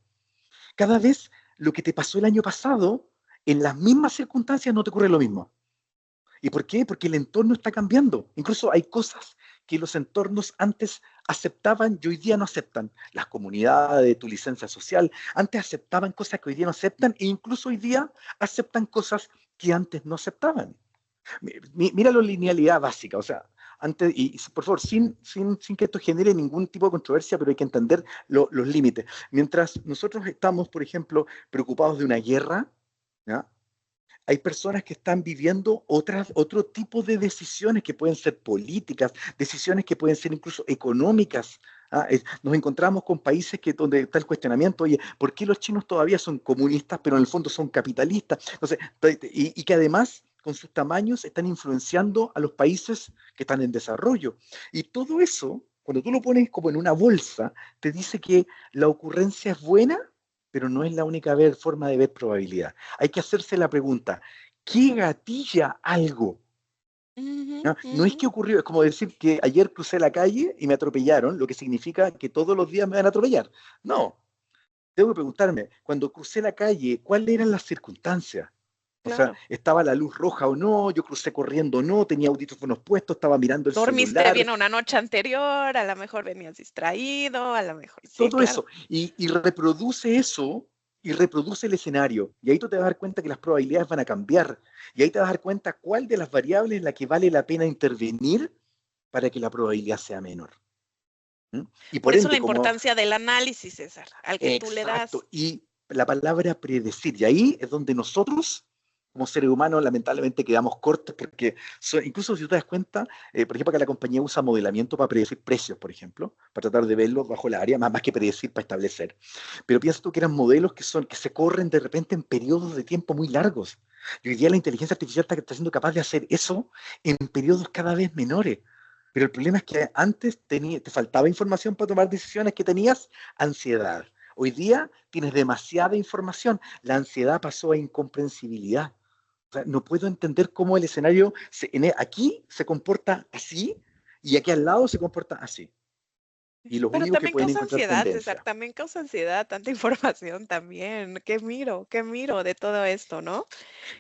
Cada vez lo que te pasó el año pasado, en las mismas circunstancias no te ocurre lo mismo. ¿Y por qué? Porque el entorno está cambiando. Incluso hay cosas que los entornos antes aceptaban y hoy día no aceptan. Las comunidades, tu licencia social, antes aceptaban cosas que hoy día no aceptan e incluso hoy día aceptan cosas que antes no aceptaban. Mira la linealidad básica, o sea, antes, y por favor, sin que esto genere ningún tipo de controversia, pero hay que entender los límites. Mientras nosotros estamos, por ejemplo, preocupados de una guerra, ¿ya? Hay personas que están viviendo otro tipo de decisiones que pueden ser políticas, decisiones que pueden ser incluso económicas. ¿Ah? Nos encontramos con países donde está el cuestionamiento, oye, ¿por qué los chinos todavía son comunistas, pero en el fondo son capitalistas? Entonces, y que además con sus tamaños están influenciando a los países que están en desarrollo. Y todo eso, cuando tú lo pones como en una bolsa, te dice que la ocurrencia es buena, pero no es la única forma de ver probabilidad. Hay que hacerse la pregunta, ¿qué gatilla algo? Ujú, ¿No? No es ujú. que ocurrió, es como decir que ayer crucé la calle y me atropellaron, lo que significa que todos los días me van a atropellar. No, tengo que preguntarme, cuando crucé la calle, ¿cuáles eran las circunstancias? O sea, Claro. ¿estaba la luz roja o no? ¿Yo crucé corriendo o no? ¿Tenía audífonos puestos? ¿Estaba mirando el Dormiste celular? bien una noche anterior, a lo mejor venías distraído, a lo mejor sí, Todo claro. eso, y reproduce eso, y reproduce el escenario, y ahí tú te vas a dar cuenta que las probabilidades van a cambiar, y ahí te vas a dar cuenta cuál de las variables es la que vale la pena intervenir para que la probabilidad sea menor. ¿Mm? Y Por por eso la ende, como importancia del análisis, César, al que tú le das. exacto, y la palabra predecir, y ahí es donde nosotros, como seres humanos, lamentablemente quedamos cortos porque incluso si tú te das cuenta, por ejemplo, que la compañía usa modelamiento para predecir precios, por ejemplo, para tratar de verlos bajo la área, más que predecir para establecer. Pero piensa tú que eran modelos que se corren de repente en periodos de tiempo muy largos. Y hoy día la inteligencia artificial está siendo capaz de hacer eso en periodos cada vez menores. Pero el problema es que antes te faltaba información para tomar decisiones que tenías ansiedad. Hoy día tienes demasiada información. La ansiedad pasó a incomprensibilidad. O sea, no puedo entender cómo el escenario aquí se comporta así, Y aquí al lado se comporta así. Y los Pero únicos que también pueden causa encontrar ansiedad, César, tendencia. también causa ansiedad, tanta información también. Qué miro de todo esto, ¿no?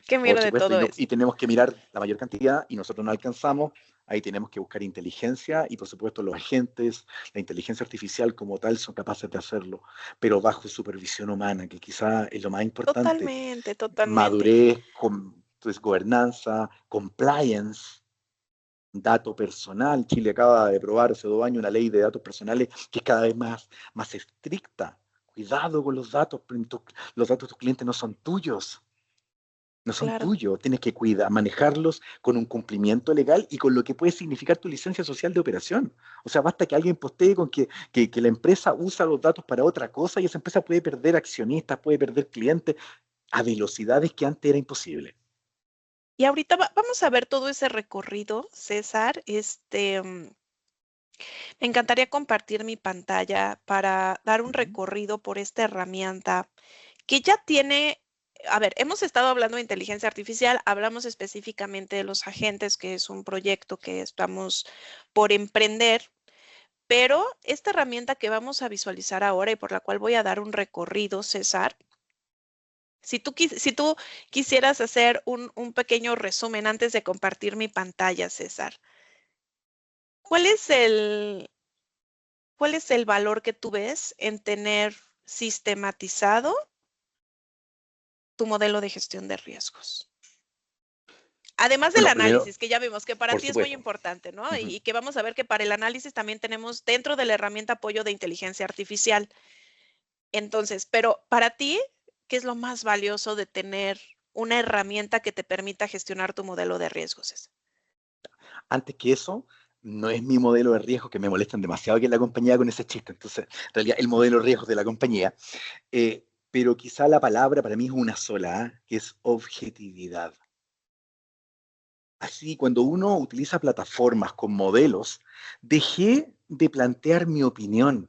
Qué Por miro de supuesto, todo y esto. tenemos que mirar la mayor cantidad y nosotros no alcanzamos. Ahí tenemos que buscar inteligencia y por supuesto los agentes, la inteligencia artificial como tal son capaces de hacerlo, pero bajo supervisión humana, que quizá es lo más importante. Totalmente, totalmente. Madurez, pues, gobernanza, compliance, dato personal. Chile acaba de aprobar hace 2 años una ley de datos personales que es cada vez más estricta. Cuidado con los datos, los datos de tus clientes no son tuyos. No son Claro. tuyos, tienes que cuidar, manejarlos con un cumplimiento legal y con lo que puede significar tu licencia social de operación. O sea, basta que alguien postee con que la empresa usa los datos para otra cosa y esa empresa puede perder accionistas, puede perder clientes a velocidades que antes era imposible. Y ahorita vamos a ver todo ese recorrido, César. Me encantaría compartir mi pantalla para dar un Ujú. recorrido por esta herramienta que ya tiene, a ver, hemos estado hablando de inteligencia artificial, hablamos específicamente de los agentes, que es un proyecto que estamos por emprender, pero esta herramienta que vamos a visualizar ahora y por la cual voy a dar un recorrido, César, si tú quisieras hacer un pequeño resumen antes de compartir mi pantalla, César, ¿cuál es ¿cuál es el valor que tú ves en tener sistematizado tu modelo de gestión de riesgos? Además del Bueno, primero, análisis, que ya vimos que para por ti es muy supuesto. importante, ¿no? Ujú. Y que vamos a ver que para el análisis también tenemos dentro de la herramienta apoyo de inteligencia artificial. Entonces, pero para ti, ¿qué es lo más valioso de tener una herramienta que te permita gestionar tu modelo de riesgos? Antes que eso, no es mi modelo de riesgo, que me molestan demasiado que la compañía con ese chiste. Entonces, en realidad, el modelo de riesgos de la compañía. Pero quizá la palabra para mí es una sola, ¿eh? Que es objetividad. Así, cuando uno utiliza plataformas con modelos, dejé de plantear mi opinión.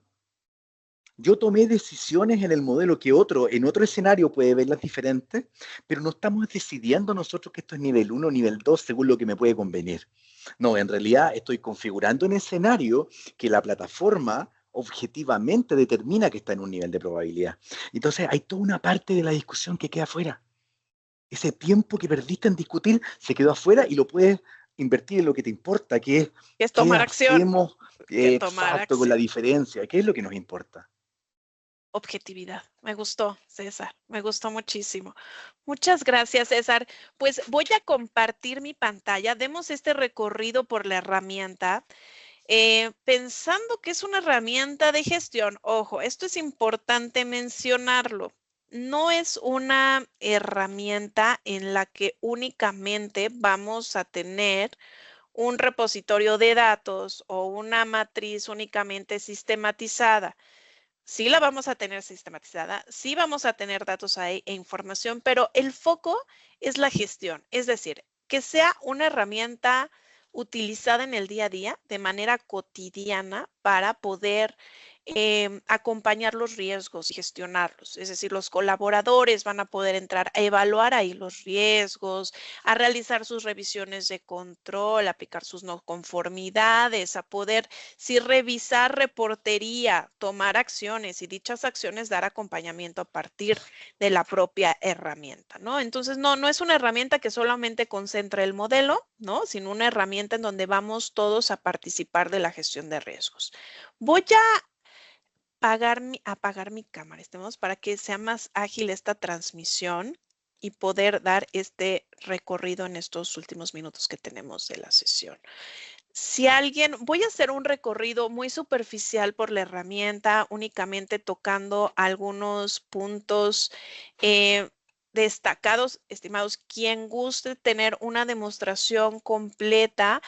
Yo tomé decisiones en el modelo que otro, en otro escenario puede verlas diferentes, pero no estamos decidiendo nosotros que esto es nivel 1 o nivel 2 según lo que me puede convenir. No, en realidad estoy configurando un escenario que la plataforma objetivamente determina que está en un nivel de probabilidad. Entonces hay toda una parte de la discusión que queda afuera. Ese tiempo que perdiste en discutir se quedó afuera y lo puedes invertir en lo que te importa, que es Que es qué tomar acción, hacemos que tomar exacto con la acción. diferencia, qué es lo que nos importa. Objetividad. Me gustó, César. Me gustó muchísimo. Muchas gracias, César. Pues voy a compartir mi pantalla. Demos este recorrido por la herramienta. Pensando que es una herramienta de gestión, ojo, esto es importante mencionarlo. No es una herramienta en la que únicamente vamos a tener un repositorio de datos o una matriz únicamente sistematizada. Sí la vamos a tener sistematizada, sí vamos a tener datos ahí e información, pero el foco es la gestión, es decir, que sea una herramienta utilizada en el día a día de manera cotidiana para poder acompañar los riesgos y gestionarlos. Es decir, los colaboradores van a poder entrar a evaluar ahí los riesgos, a realizar sus revisiones de control, aplicar sus no conformidades, a poder sí revisar reportería, tomar acciones y dichas acciones dar acompañamiento a partir de la propia herramienta, ¿no? Entonces, no es una herramienta que solamente concentra el modelo, ¿no? Sino una herramienta en donde vamos todos a participar de la gestión de riesgos. Voy a apagar mi cámara, estemos para que sea más ágil esta transmisión y poder dar este recorrido en estos últimos minutos que tenemos de la sesión. Si alguien, voy a hacer un recorrido muy superficial por la herramienta, únicamente tocando algunos puntos destacados, estimados. Quien guste tener una demostración completa,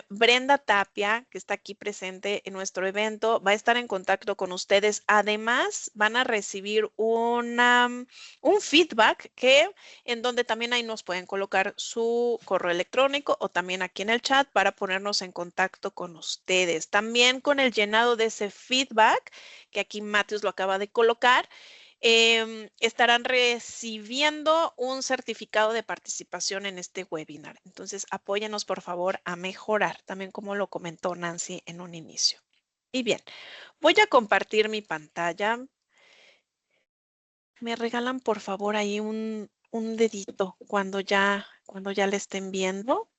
Brenda Tapia, que está aquí presente en nuestro evento, va a estar en contacto con ustedes. Además, van a recibir un feedback en donde también ahí nos pueden colocar su correo electrónico o también aquí en el chat para ponernos en contacto con ustedes. También con el llenado de ese feedback, que aquí Matthews lo acaba de colocar, estarán recibiendo un certificado de participación en este webinar. Entonces, apóyenos por favor a mejorar, también como lo comentó Nancy en un inicio. Y bien, voy a compartir mi pantalla. Me regalan por favor ahí un dedito cuando ya la estén viendo.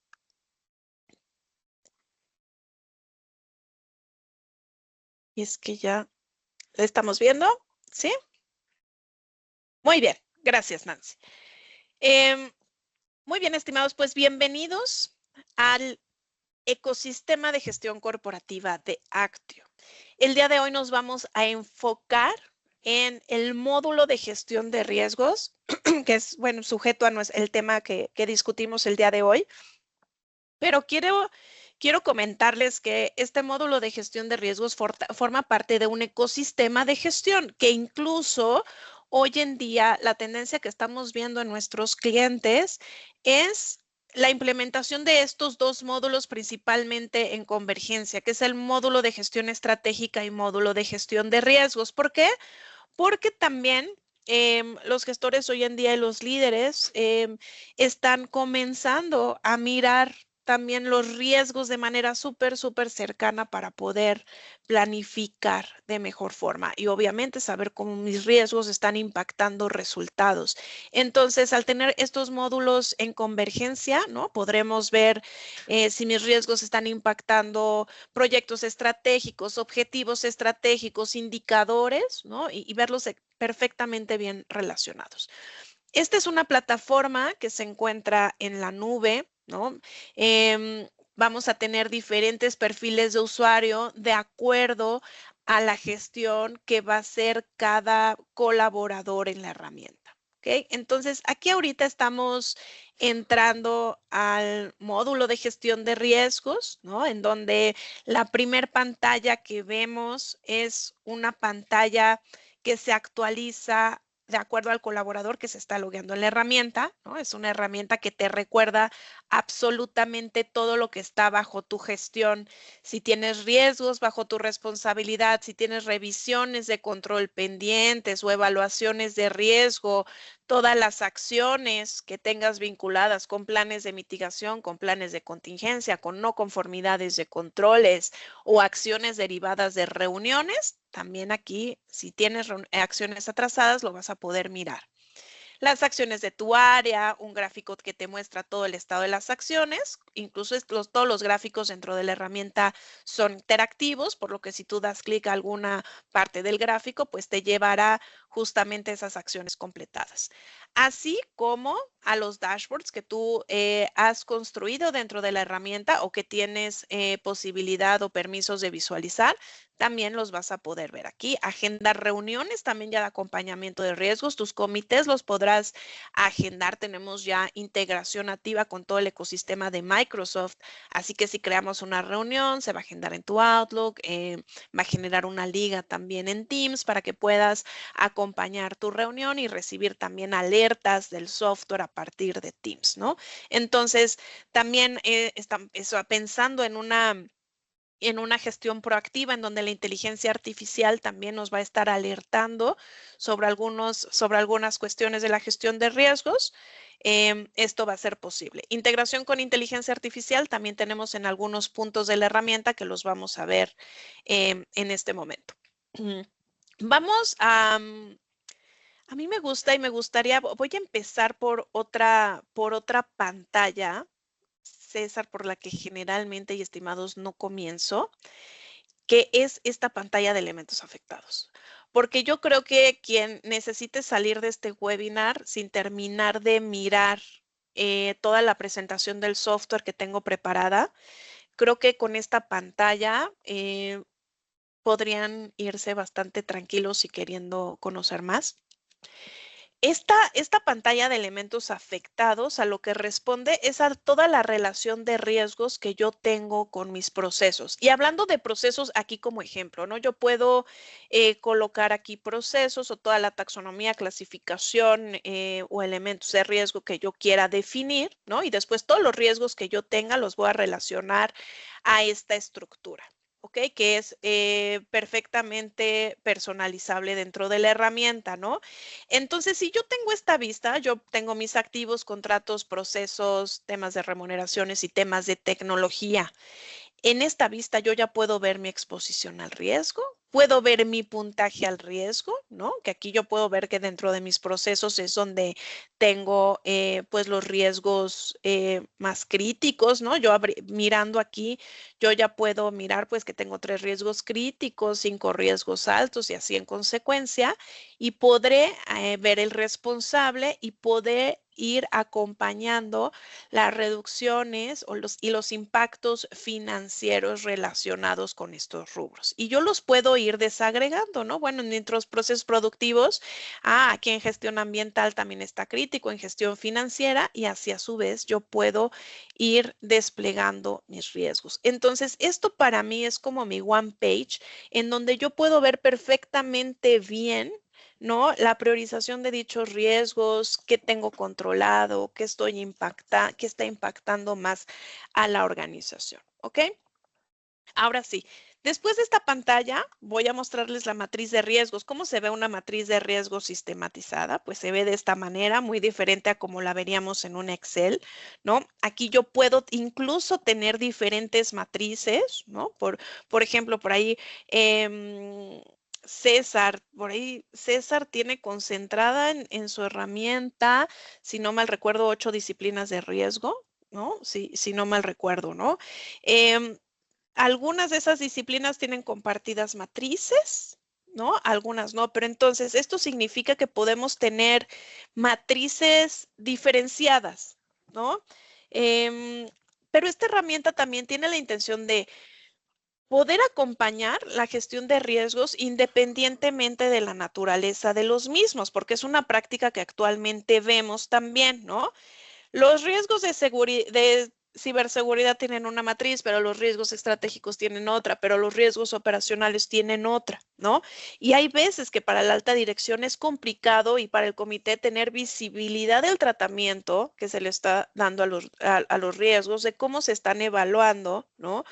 Y es que ya la estamos viendo, ¿sí? Muy bien, gracias Nancy. Muy bien, estimados, pues bienvenidos al ecosistema de gestión corporativa de Actio. El día de hoy nos vamos a enfocar en el módulo de gestión de riesgos, que es, bueno, sujeto a el tema que discutimos el día de hoy. Pero quiero comentarles que este módulo de gestión de riesgos forma parte de un ecosistema de gestión que incluso hoy en día la tendencia que estamos viendo en nuestros clientes es la implementación de estos dos módulos principalmente en convergencia, que es el módulo de gestión estratégica y módulo de gestión de riesgos. ¿Por qué? Porque también los gestores hoy en día y los líderes están comenzando a mirar también los riesgos de manera súper cercana para poder planificar de mejor forma y obviamente saber cómo mis riesgos están impactando resultados. Entonces, al tener estos módulos en convergencia, ¿no? Podremos ver si mis riesgos están impactando proyectos estratégicos, objetivos estratégicos, indicadores, ¿no? Y verlos perfectamente bien relacionados. Esta es una plataforma que se encuentra en la nube, ¿no? Vamos a tener diferentes perfiles de usuario de acuerdo a la gestión que va a hacer cada colaborador en la herramienta. ¿Okay? Entonces, aquí ahorita estamos entrando al módulo de gestión de riesgos, ¿no? En donde la primer pantalla que vemos es una pantalla que se actualiza de acuerdo al colaborador que se está logueando en la herramienta, ¿no? Es una herramienta que te recuerda absolutamente todo lo que está bajo tu gestión. Si tienes riesgos bajo tu responsabilidad, si tienes revisiones de control pendientes o evaluaciones de riesgo, todas las acciones que tengas vinculadas con planes de mitigación, con planes de contingencia, con no conformidades de controles o acciones derivadas de reuniones, también aquí, si tienes acciones atrasadas, lo vas a poder mirar. Las acciones de tu área, un gráfico que te muestra todo el estado de las acciones, incluso todos los gráficos dentro de la herramienta son interactivos, por lo que si tú das clic a alguna parte del gráfico, pues te llevará justamente esas acciones completadas. Así como a los dashboards que tú has construido dentro de la herramienta o que tienes posibilidad o permisos de visualizar, también los vas a poder ver aquí. Agendar reuniones también ya de acompañamiento de riesgos. Tus comités los podrás agendar. Tenemos ya integración nativa con todo el ecosistema de Microsoft. Así que si creamos una reunión, se va a agendar en tu Outlook. Va a generar una liga también en Teams para que puedas acompañar tu reunión y recibir también alertas del software a partir de Teams, ¿no? Entonces, también están pensando en una gestión proactiva en donde la inteligencia artificial también nos va a estar alertando sobre algunas cuestiones de la gestión de riesgos. Esto va a ser posible. Integración con inteligencia artificial también tenemos en algunos puntos de la herramienta que los vamos a ver en este momento. Vamos a mí me gusta y me gustaría, voy a empezar por otra pantalla, César, por la que generalmente y estimados no comienzo, que es esta pantalla de elementos afectados. Porque yo creo que quien necesite salir de este webinar sin terminar de mirar toda la presentación del software que tengo preparada, creo que con esta pantalla podrían irse bastante tranquilos y queriendo conocer más. Esta pantalla de elementos afectados a lo que responde es a toda la relación de riesgos que yo tengo con mis procesos. Y hablando de procesos aquí como ejemplo, ¿no? Yo puedo colocar aquí procesos o toda la taxonomía, clasificación o elementos de riesgo que yo quiera definir, ¿no? Y después todos los riesgos que yo tenga los voy a relacionar a esta estructura. ¿ok? Que es perfectamente personalizable dentro de la herramienta, ¿no? Entonces, si yo tengo esta vista, yo tengo mis activos, contratos, procesos, temas de remuneraciones y temas de tecnología. En esta vista yo ya puedo ver mi exposición al riesgo, puedo ver mi puntaje al riesgo, ¿no? Que aquí yo puedo ver que dentro de mis procesos es donde tengo pues los riesgos más críticos, ¿no? Yo mirando aquí, yo ya puedo mirar pues que tengo 3 riesgos críticos, 5 riesgos altos y así en consecuencia, y podré ver el responsable y poder ir acompañando las reducciones y los impactos financieros relacionados con estos rubros. Y yo los puedo ir desagregando, ¿no? Bueno, en nuestros procesos productivos, aquí en gestión ambiental también está crítico, en gestión financiera, y así a su vez yo puedo ir desplegando mis riesgos. Entonces, esto para mí es como mi one page en donde yo puedo ver perfectamente bien, ¿no? La priorización de dichos riesgos, qué tengo controlado, qué qué está impactando más a la organización, ¿ok? Ahora sí, después de esta pantalla voy a mostrarles la matriz de riesgos. ¿Cómo se ve una matriz de riesgos sistematizada? Pues se ve de esta manera, muy diferente a como la veríamos en un Excel, ¿no? Aquí yo puedo incluso tener diferentes matrices, ¿no? Por ejemplo, por ahí César, por ahí César tiene concentrada en su herramienta, si no mal recuerdo, 8 disciplinas de riesgo, ¿no? Si no mal recuerdo, ¿no? Em, Algunas de esas disciplinas tienen compartidas matrices, ¿no? Algunas no, pero entonces esto significa que podemos tener matrices diferenciadas, ¿no? Em, pero esta herramienta también tiene la intención de poder acompañar la gestión de riesgos independientemente de la naturaleza de los mismos, porque es una práctica que actualmente vemos también, ¿no? Los riesgos de ciberseguridad tienen una matriz, pero los riesgos estratégicos tienen otra, pero los riesgos operacionales tienen otra, ¿no? Y hay veces que para la alta dirección es complicado y para el comité tener visibilidad del tratamiento que se le está dando a los riesgos, de cómo se están evaluando, ¿no?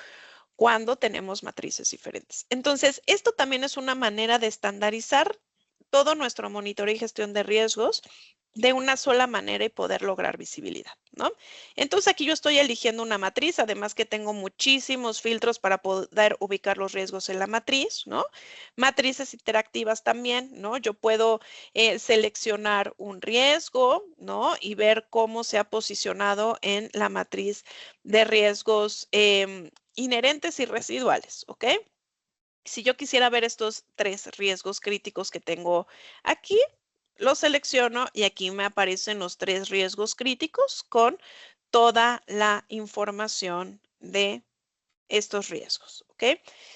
Cuando tenemos matrices diferentes. Entonces, esto también es una manera de estandarizar todo nuestro monitoreo y gestión de riesgos de una sola manera y poder lograr visibilidad, ¿no? Entonces aquí yo estoy eligiendo una matriz, además que tengo muchísimos filtros para poder ubicar los riesgos en la matriz, ¿no? Matrices interactivas también, ¿no? Yo puedo seleccionar un riesgo, ¿no? Y ver cómo se ha posicionado en la matriz de riesgos inherentes y residuales, ¿ok? Si yo quisiera ver estos 3 riesgos críticos que tengo aquí, los selecciono y aquí me aparecen los 3 riesgos críticos con toda la información de estos riesgos, ¿ok?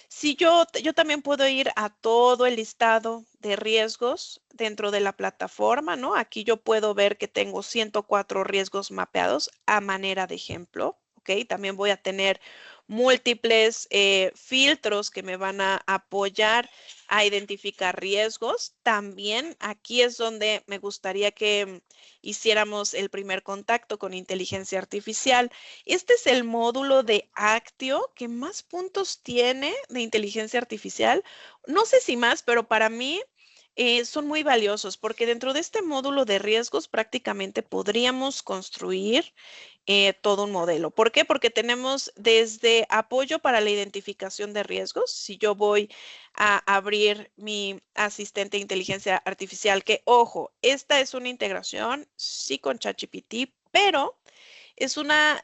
Si yo también puedo ir a todo el listado de riesgos dentro de la plataforma, ¿no? Aquí yo puedo ver que tengo 104 riesgos mapeados a manera de ejemplo, ¿ok? También voy a tener múltiples filtros que me van a apoyar a identificar riesgos. También aquí es donde me gustaría que hiciéramos el primer contacto con inteligencia artificial. Este es el módulo de Actio que más puntos tiene de inteligencia artificial. No sé si más, pero para mí son muy valiosos porque dentro de este módulo de riesgos prácticamente podríamos construir todo un modelo. ¿Por qué? Porque tenemos desde apoyo para la identificación de riesgos. Si yo voy a abrir mi asistente de inteligencia artificial, que ojo, esta es una integración, sí, con ChatGPT, pero esta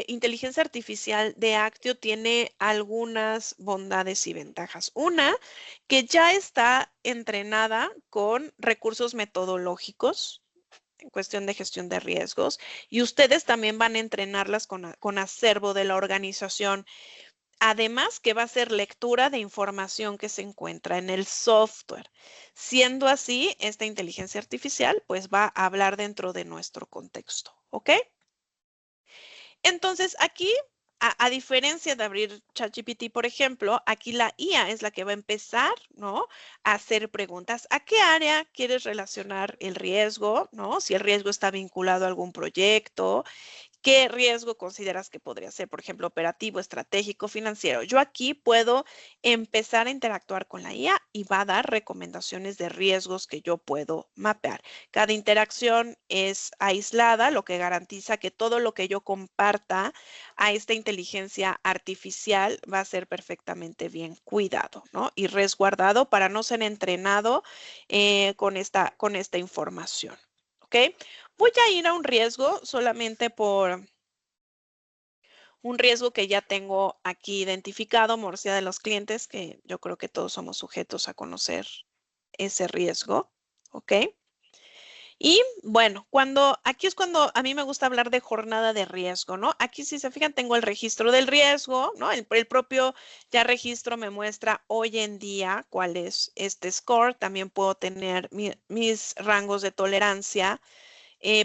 inteligencia artificial de Actio tiene algunas bondades y ventajas. Una, que ya está entrenada con recursos metodológicos en cuestión de gestión de riesgos y ustedes también van a entrenarlas con acervo de la organización. Además, que va a ser lectura de información que se encuentra en el software. Siendo así, esta inteligencia artificial pues va a hablar dentro de nuestro contexto, ¿ok? Entonces, aquí, a diferencia de abrir ChatGPT, por ejemplo, aquí la IA es la que va a empezar, ¿no? A hacer preguntas. ¿A qué área quieres relacionar el riesgo, ¿no? Si el riesgo está vinculado a algún proyecto, ¿Qué riesgo consideras que podría ser? Por ejemplo, operativo, estratégico, financiero. Yo aquí puedo empezar a interactuar con la IA y va a dar recomendaciones de riesgos que yo puedo mapear. Cada interacción es aislada, lo que garantiza que todo lo que yo comparta a esta inteligencia artificial va a ser perfectamente bien cuidado, ¿no? Y resguardado para no ser entrenado con esta información. ¿Ok? Voy a ir a un riesgo solamente por un riesgo que ya tengo aquí identificado, morosidad de los clientes, que yo creo que todos somos sujetos a conocer ese riesgo. ¿Ok? Y bueno, aquí es cuando a mí me gusta hablar de jornada de riesgo, ¿no? Aquí si se fijan tengo el registro del riesgo, ¿no? El propio ya registro me muestra hoy en día cuál es este score. También puedo tener mis rangos de tolerancia.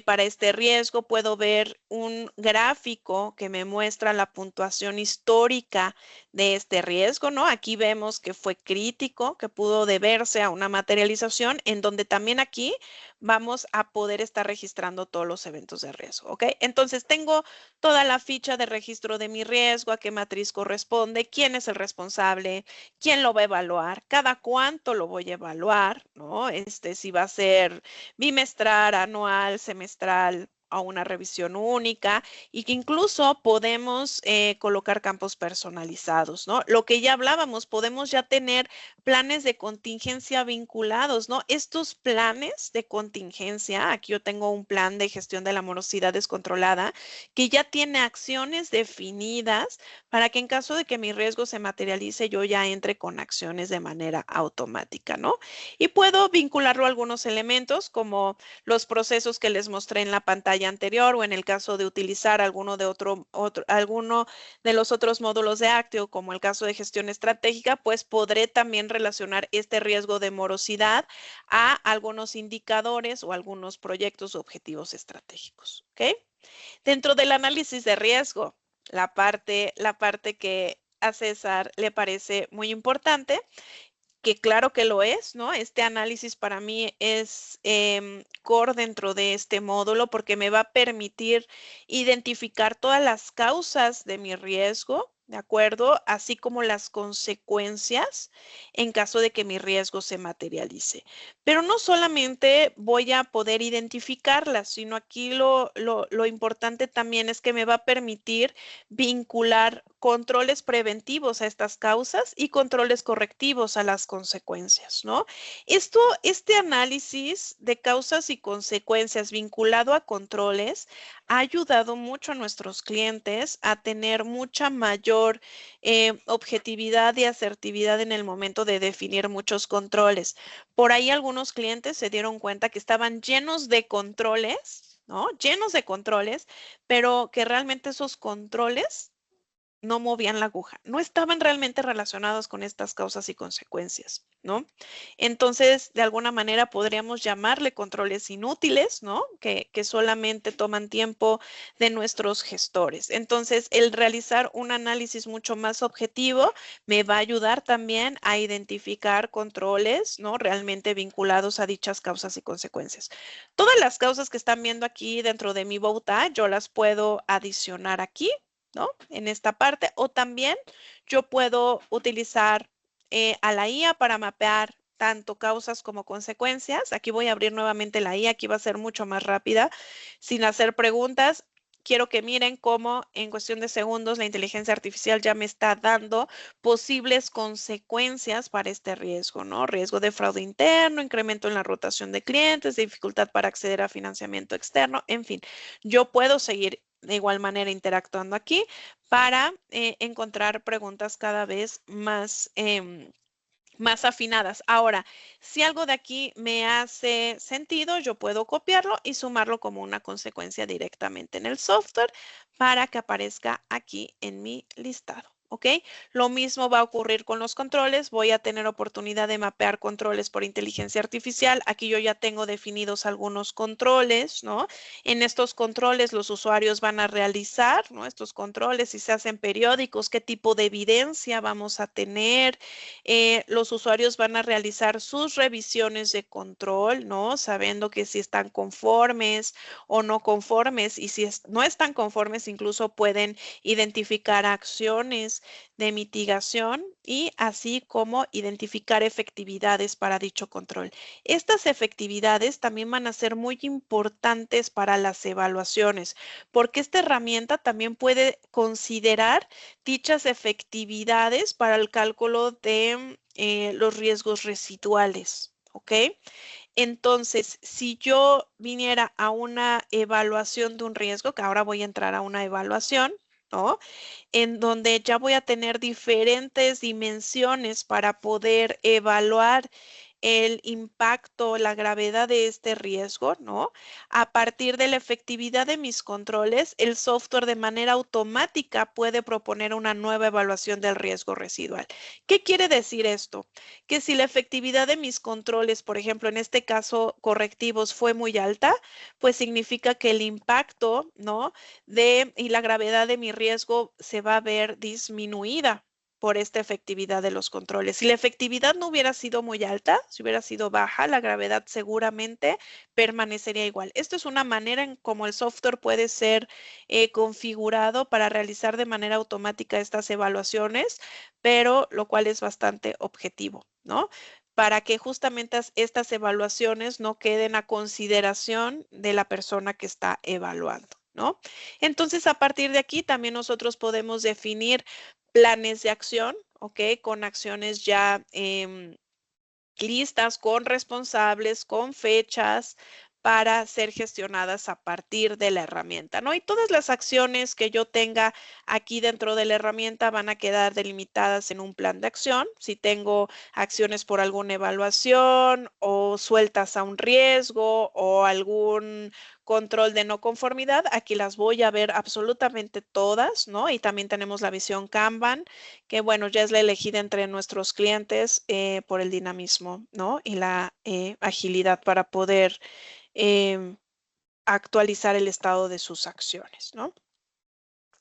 Para este riesgo puedo ver un gráfico que me muestra la puntuación histórica de este riesgo, ¿no? Aquí vemos que fue crítico, que pudo deberse a una materialización, en donde también aquí vamos a poder estar registrando todos los eventos de riesgo, ¿ok? Entonces tengo toda la ficha de registro de mi riesgo, a qué matriz corresponde, quién es el responsable, quién lo va a evaluar, cada cuánto lo voy a evaluar, ¿no? Si va a ser bimestral, anual, semestral a una revisión única y que incluso podemos colocar campos personalizados, ¿no? Lo que ya hablábamos, podemos ya tener planes de contingencia vinculados, ¿no? Estos planes de contingencia, aquí yo tengo un plan de gestión de la morosidad descontrolada que ya tiene acciones definidas para que en caso de que mi riesgo se materialice, yo ya entre con acciones de manera automática, ¿no? Y puedo vincularlo a algunos elementos como los procesos que les mostré en la pantalla anterior o en el caso de utilizar alguno de los otros módulos de Actio, como el caso de gestión estratégica, pues podré también relacionar este riesgo de morosidad a algunos indicadores o algunos proyectos o objetivos estratégicos. ¿Ok? Dentro del análisis de riesgo, la parte que a César le parece muy importante, que claro que lo es, ¿no? Este análisis para mí es core dentro de este módulo porque me va a permitir identificar todas las causas de mi riesgo, ¿de acuerdo? Así como las consecuencias en caso de que mi riesgo se materialice. Pero no solamente voy a poder identificarlas, sino aquí lo importante también es que me va a permitir vincular controles preventivos a estas causas y controles correctivos a las consecuencias, ¿no? Este análisis de causas y consecuencias vinculado a controles ha ayudado mucho a nuestros clientes a tener mucha mayor objetividad y asertividad en el momento de definir muchos controles. Por ahí algunos clientes se dieron cuenta que estaban llenos de controles, ¿no? Llenos de controles, pero que realmente esos controles no movían la aguja, no estaban realmente relacionados con estas causas y consecuencias, ¿no? Entonces, de alguna manera podríamos llamarle controles inútiles, ¿no? Que solamente toman tiempo de nuestros gestores. Entonces, el realizar un análisis mucho más objetivo me va a ayudar también a identificar controles, ¿no? Realmente vinculados a dichas causas y consecuencias. Todas las causas que están viendo aquí dentro de mi bauta, yo las puedo adicionar aquí, ¿no? En esta parte. O también yo puedo utilizar a la IA para mapear tanto causas como consecuencias. Aquí voy a abrir nuevamente la IA. Aquí va a ser mucho más rápida sin hacer preguntas. Quiero que miren cómo en cuestión de segundos la inteligencia artificial ya me está dando posibles consecuencias para este riesgo, ¿no? Riesgo de fraude interno, incremento en la rotación de clientes, dificultad para acceder a financiamiento externo, en fin. Yo puedo seguir de igual manera interactuando aquí para encontrar preguntas cada vez más afinadas. Ahora, si algo de aquí me hace sentido, yo puedo copiarlo y sumarlo como una consecuencia directamente en el software para que aparezca aquí en mi listado. ¿ok? Lo mismo va a ocurrir con los controles. Voy a tener oportunidad de mapear controles por inteligencia artificial. Aquí yo ya tengo definidos algunos controles, ¿no? En estos controles los usuarios van a realizar, ¿no? Estos controles, si se hacen periódicos, qué tipo de evidencia vamos a tener. Los usuarios van a realizar sus revisiones de control, ¿no? Sabiendo que si están conformes o no conformes, y si no están conformes, incluso pueden identificar acciones de mitigación y así como identificar efectividades para dicho control. Estas efectividades también van a ser muy importantes para las evaluaciones, porque esta herramienta también puede considerar dichas efectividades para el cálculo de los riesgos residuales, ¿ok? Entonces, si yo viniera a una evaluación de un riesgo, que ahora voy a entrar a una evaluación, ¿no? En donde ya voy a tener diferentes dimensiones para poder evaluar el impacto, la gravedad de este riesgo, ¿no? A partir de la efectividad de mis controles, el software de manera automática puede proponer una nueva evaluación del riesgo residual. ¿Qué quiere decir esto? Que si la efectividad de mis controles, por ejemplo, en este caso correctivos, fue muy alta, pues significa que el impacto, ¿no? Y la gravedad de mi riesgo se va a ver disminuida por esta efectividad de los controles. Si la efectividad no hubiera sido muy alta, si hubiera sido baja, la gravedad seguramente permanecería igual. Esto es una manera en cómo el software puede ser configurado para realizar de manera automática estas evaluaciones, pero lo cual es bastante objetivo, ¿no? Para que justamente estas evaluaciones no queden a consideración de la persona que está evaluando, ¿no? Entonces, a partir de aquí también nosotros podemos definir planes de acción, ¿ok? Con acciones ya listas, con responsables, con fechas para ser gestionadas a partir de la herramienta, ¿no? Y todas las acciones que yo tenga aquí dentro de la herramienta van a quedar delimitadas en un plan de acción. Si tengo acciones por alguna evaluación o sueltas a un riesgo o algún control de no conformidad, aquí las voy a ver absolutamente todas, ¿no? Y también tenemos la visión Kanban, que bueno, ya es la elegida entre nuestros clientes por el dinamismo, ¿no? Y la agilidad para poder actualizar el estado de sus acciones, ¿no?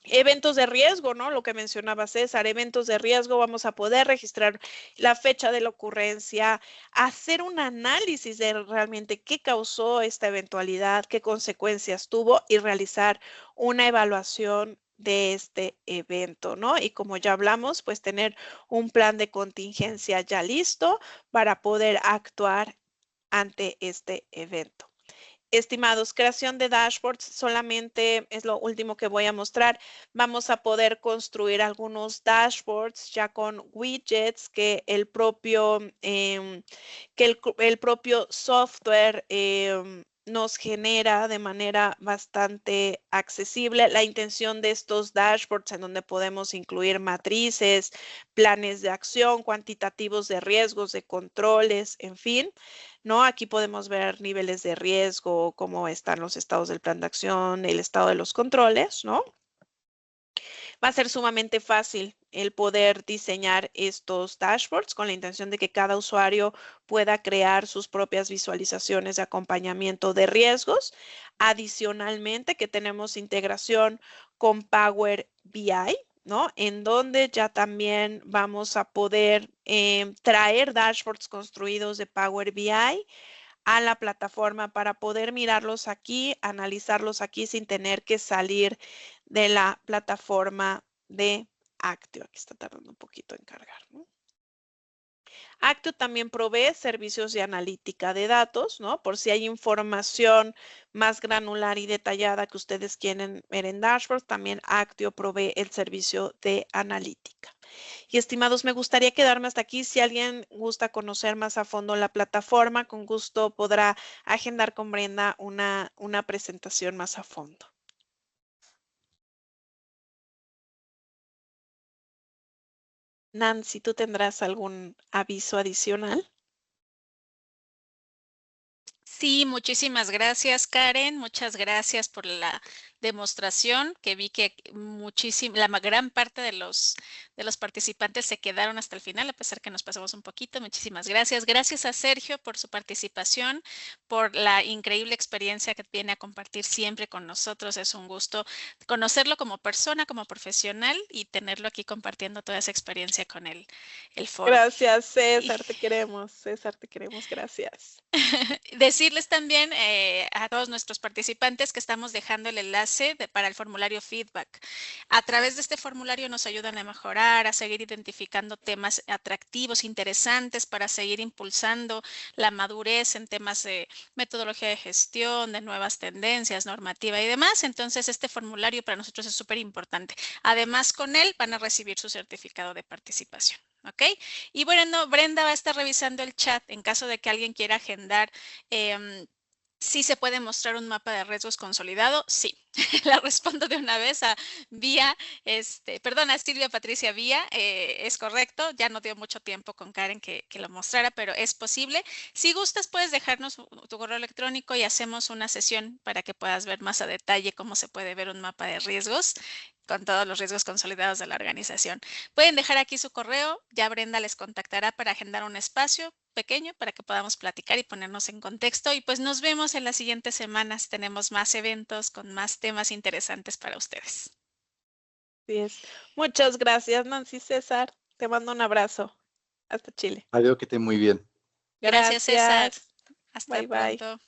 Eventos de riesgo, ¿no? Lo que mencionaba César, eventos de riesgo, vamos a poder registrar la fecha de la ocurrencia, hacer un análisis de realmente qué causó esta eventualidad, qué consecuencias tuvo y realizar una evaluación de este evento, ¿no? Y como ya hablamos, pues tener un plan de contingencia ya listo para poder actuar ante este evento. Estimados, creación de dashboards solamente es lo último que voy a mostrar. Vamos a poder construir algunos dashboards ya con widgets que el propio, el propio software nos genera de manera bastante accesible. La intención de estos dashboards en donde podemos incluir matrices, planes de acción, cuantitativos de riesgos, de controles, en fin, ¿no? Aquí podemos ver niveles de riesgo, cómo están los estados del plan de acción, el estado de los controles, ¿no? Va a ser sumamente fácil el poder diseñar estos dashboards con la intención de que cada usuario pueda crear sus propias visualizaciones de acompañamiento de riesgos. Adicionalmente, que tenemos integración con Power BI, ¿no? En donde ya también vamos a poder traer dashboards construidos de Power BI a la plataforma para poder mirarlos aquí, analizarlos aquí sin tener que salir de la plataforma de Actio. Aquí está tardando un poquito en cargar, ¿no? Actio también provee servicios de analítica de datos, ¿no? Por si hay información más granular y detallada que ustedes quieren ver en dashboard, también Actio provee el servicio de analítica. Y estimados, me gustaría quedarme hasta aquí. Si alguien gusta conocer más a fondo la plataforma, con gusto podrá agendar con Brenda una presentación más a fondo. Nancy, ¿tú tendrás algún aviso adicional? Sí, muchísimas gracias, Karen. Muchas gracias por la demostración, que vi que gran parte de los participantes se quedaron hasta el final, a pesar que nos pasamos un poquito. Muchísimas gracias. Gracias a Sergio por su participación, por la increíble experiencia que viene a compartir siempre con nosotros. Es un gusto conocerlo como persona, como profesional y tenerlo aquí compartiendo toda esa experiencia con el foro. Gracias, César, te queremos. César, te queremos. Gracias. Decirles también a todos nuestros participantes que estamos dejando el enlace para el formulario feedback. A través de este formulario nos ayudan a mejorar, a seguir identificando temas atractivos, interesantes, para seguir impulsando la madurez en temas de metodología de gestión, de nuevas tendencias, normativa y demás. Entonces, este formulario para nosotros es súper importante. Además, con él van a recibir su certificado de participación. ¿Ok? Y bueno, Brenda va a estar revisando el chat en caso de que alguien quiera agendar. ¿Sí se puede mostrar un mapa de riesgos consolidado? Sí. La respondo de una vez a Silvia Patricia Vía, es correcto, ya no dio mucho tiempo con Karen que lo mostrara, pero es posible. Si gustas, puedes dejarnos tu correo electrónico y hacemos una sesión para que puedas ver más a detalle cómo se puede ver un mapa de riesgos con todos los riesgos consolidados de la organización. Pueden dejar aquí su correo, ya Brenda les contactará para agendar un espacio pequeño para que podamos platicar y ponernos en contexto. Y pues nos vemos en las siguientes semanas. Tenemos más eventos con más temas interesantes para ustedes. Así es. Muchas gracias, Nancy, César. Te mando un abrazo. Hasta Chile. Adiós, que estés muy bien. Gracias, César. Hasta Bye, bye. pronto.